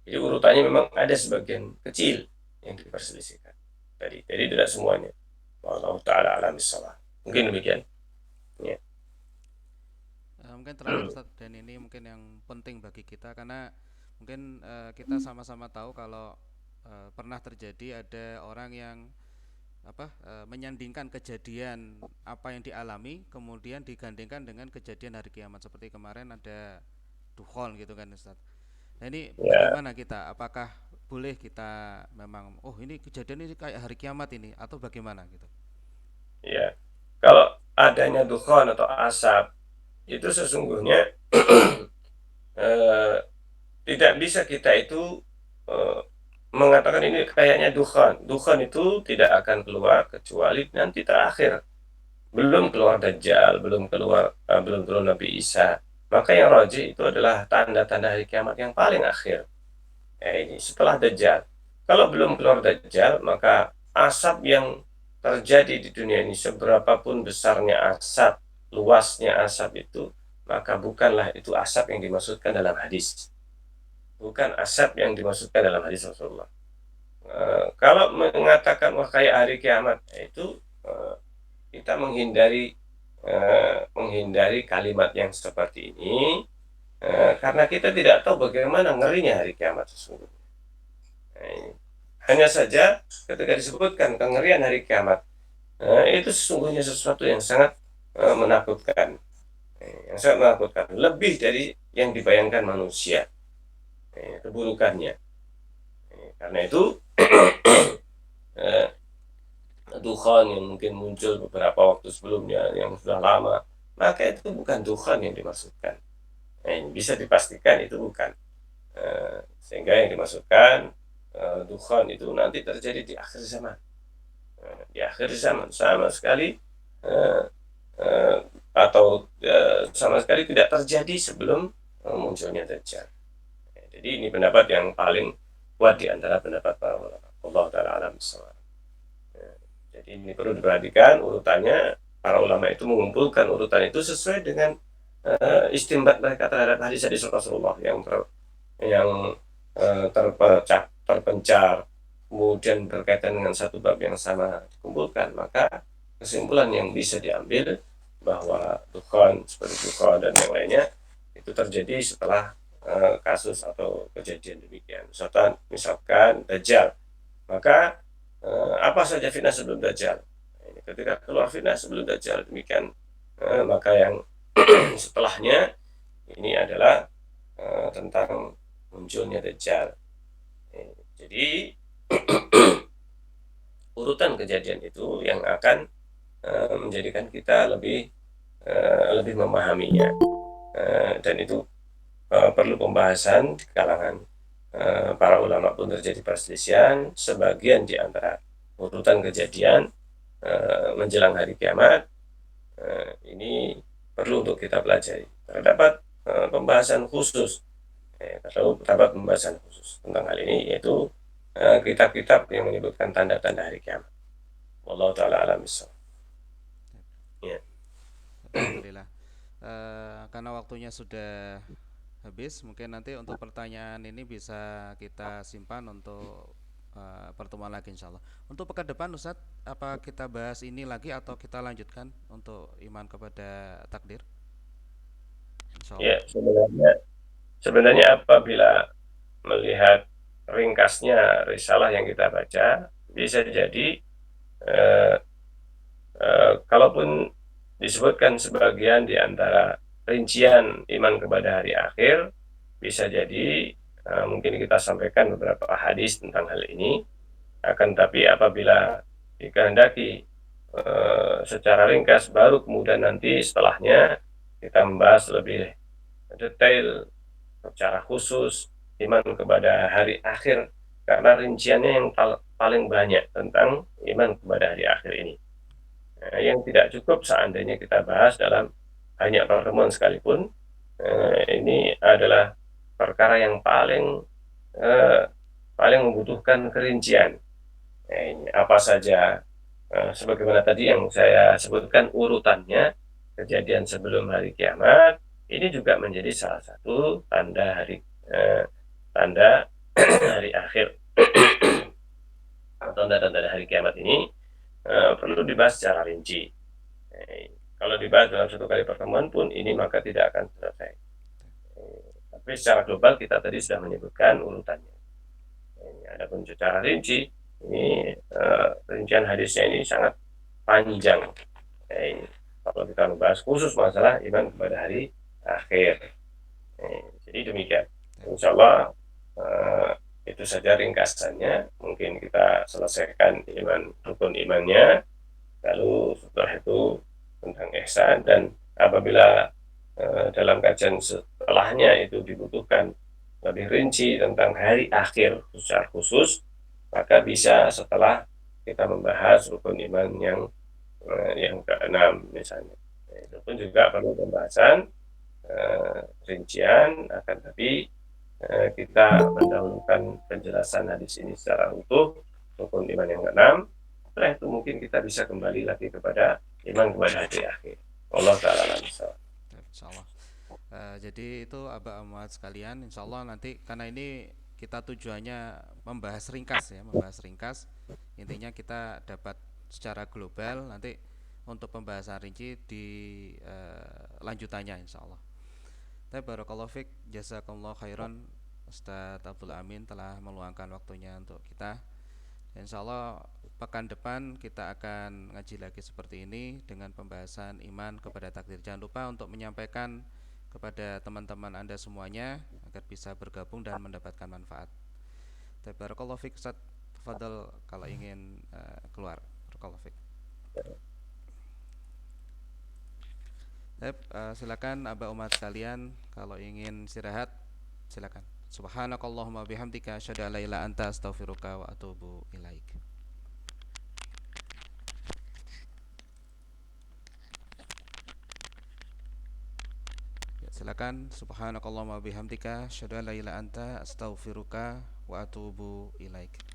Jadi urutannya memang ada sebagian kecil yang diperselisihkan tadi. Jadi tidak semuanya. Wallahu taala alam bisawab. Mungkin demikian. Ya. Mungkin terakhir Ustadz, dan ini mungkin yang penting bagi kita karena mungkin kita sama-sama tahu kalau pernah terjadi ada orang yang menyandingkan kejadian apa yang dialami kemudian digandingkan dengan kejadian hari kiamat, seperti kemarin ada dukhon gitu kan Ustadz. Nah ini Ya, bagaimana kita? Apakah boleh kita memang ini kejadian ini kayak hari kiamat ini atau bagaimana gitu? ya. Kalau adanya dukhon atau asap itu sesungguhnya eh, tidak bisa kita itu eh, mengatakan ini kayaknya dukhan. Dukhan itu tidak akan keluar kecuali nanti terakhir. Belum keluar Dajjal, belum keluar Nabi Isa. Maka yang rajih itu adalah tanda-tanda hari kiamat yang paling akhir. Ini setelah Dajjal. Kalau belum keluar Dajjal, maka asap yang terjadi di dunia ini, seberapapun besarnya asap, luasnya asap itu, maka bukanlah itu asap yang dimaksudkan dalam hadis. Bukan asap yang dimaksudkan dalam hadis Rasulullah. Kalau mengatakan wah kayak hari kiamat, itu kita menghindari kalimat yang seperti ini karena kita tidak tahu bagaimana ngerinya hari kiamat sesungguhnya. Hanya saja ketika disebutkan kengerian hari kiamat, itu sesungguhnya sesuatu yang sangat menakutkan, lebih dari yang dibayangkan manusia, keburukannya. Karena itu dukhan yang mungkin muncul beberapa waktu sebelumnya yang sudah lama, maka itu bukan dukhan yang dimaksudkan. Bisa dipastikan itu bukan. Sehingga yang dimaksudkan dukhan itu nanti terjadi di akhir zaman. Di akhir zaman sama sekali atau sama sekali tidak terjadi sebelum munculnya Dajjal. Jadi ini pendapat yang paling kuat di antara pendapat para ulama. Allah taala alam bisawab. Jadi ini perlu diperhatikan urutannya. Para ulama itu mengumpulkan urutan itu sesuai dengan istimbat mereka terhadap hadis-hadis Rasulullah yang terpencar, kemudian berkaitan dengan satu bab yang sama dikumpulkan. Maka kesimpulan yang bisa diambil bahwa dukhan seperti dukhan dan yang lainnya itu terjadi setelah kasus atau kejadian demikian. Misalkan Dajjal, maka apa saja fitnah sebelum Dajjal. Ketika keluar fitnah sebelum Dajjal demikian, maka yang setelahnya ini adalah tentang munculnya Dajjal. Jadi urutan kejadian itu yang akan menjadikan kita lebih memahaminya, dan itu perlu pembahasan di kalangan para ulama pun terjadi perselisihan. Sebagian di antara urutan kejadian menjelang hari kiamat ini perlu untuk kita pelajari. Terdapat pembahasan khusus, terdapat pembahasan khusus tentang hal ini, yaitu kitab-kitab yang menyebutkan tanda-tanda hari kiamat. Wallahu taala alam bissawab. Ya. Alhamdulillah. Karena waktunya sudah habis, mungkin nanti untuk pertanyaan ini bisa kita simpan untuk pertemuan lagi insya Allah. Untuk pekan depan Ustadz, apa kita bahas ini lagi atau kita lanjutkan untuk iman kepada takdir? Insya Allah. Ya, sebenarnya apabila melihat ringkasnya risalah yang kita baca, bisa jadi kalaupun disebutkan sebagian di antara rincian iman kepada hari akhir, bisa jadi mungkin kita sampaikan beberapa hadis tentang hal ini. Akan tapi apabila dikehendaki secara ringkas, baru kemudian nanti setelahnya kita membahas lebih detail secara khusus iman kepada hari akhir, karena rinciannya yang paling banyak tentang iman kepada hari akhir ini. Yang tidak cukup seandainya kita bahas dalam banyak pertemuan sekalipun, ini adalah perkara yang paling membutuhkan kerincian. Ini apa saja, sebagaimana tadi yang saya sebutkan urutannya, kejadian sebelum hari kiamat ini juga menjadi salah satu tanda hari akhir atau tanda-tanda hari kiamat ini perlu dibahas secara rinci. Kalau dibahas dalam satu kali pertemuan pun ini maka tidak akan selesai. Tapi secara global kita tadi sudah menyebutkan urutannya. Adapun secara rinci, ini rincian hadisnya ini sangat panjang. Kalau kita membahas khusus masalah iman kepada hari akhir. Jadi demikian. Insya Allah itu saja ringkasannya. Mungkin kita selesaikan rukun imannya. Lalu setelah itu tentang ihsan, dan apabila dalam kajian setelahnya itu dibutuhkan lebih rinci tentang hari akhir secara khusus, maka bisa setelah kita membahas rukun iman yang keenam misalnya. Itu pun juga perlu pembahasan rincian, akan tapi kita mendahulukan penjelasan hadis ini secara utuh, rukun iman yang keenam. Setelah itu mungkin kita bisa kembali lagi kepada iman kepada hari akhir. Allah Ta'ala insya Insyaallah. Jadi itu Abah Ahmad sekalian, insyaallah nanti karena ini kita tujuannya membahas ringkas ya, membahas ringkas. Intinya kita dapat secara global, nanti untuk pembahasan rinci di lanjutannya insyaallah. Tapi barakallahu fik, jazakumullah khairan Ustadz Abdul Amin telah meluangkan waktunya untuk kita. Insya Allah pekan depan kita akan ngaji lagi seperti ini dengan pembahasan iman kepada takdir. Jangan lupa untuk menyampaikan kepada teman-teman Anda semuanya agar bisa bergabung dan mendapatkan manfaat. Barakallahu fiik Ustaz, tafadhal kalau ingin keluar. Barakallahu fiik. Silakan Abah umat sekalian kalau ingin istirahat silakan. Subhanakallahumma bihamdika asyhadu an la ilaha illa anta astaghfiruka wa atubu ilaik. Ya, silakan. Subhanakallahumma bihamdika asyhadu an la ilaha illa anta astaghfiruka wa atubu ilaik.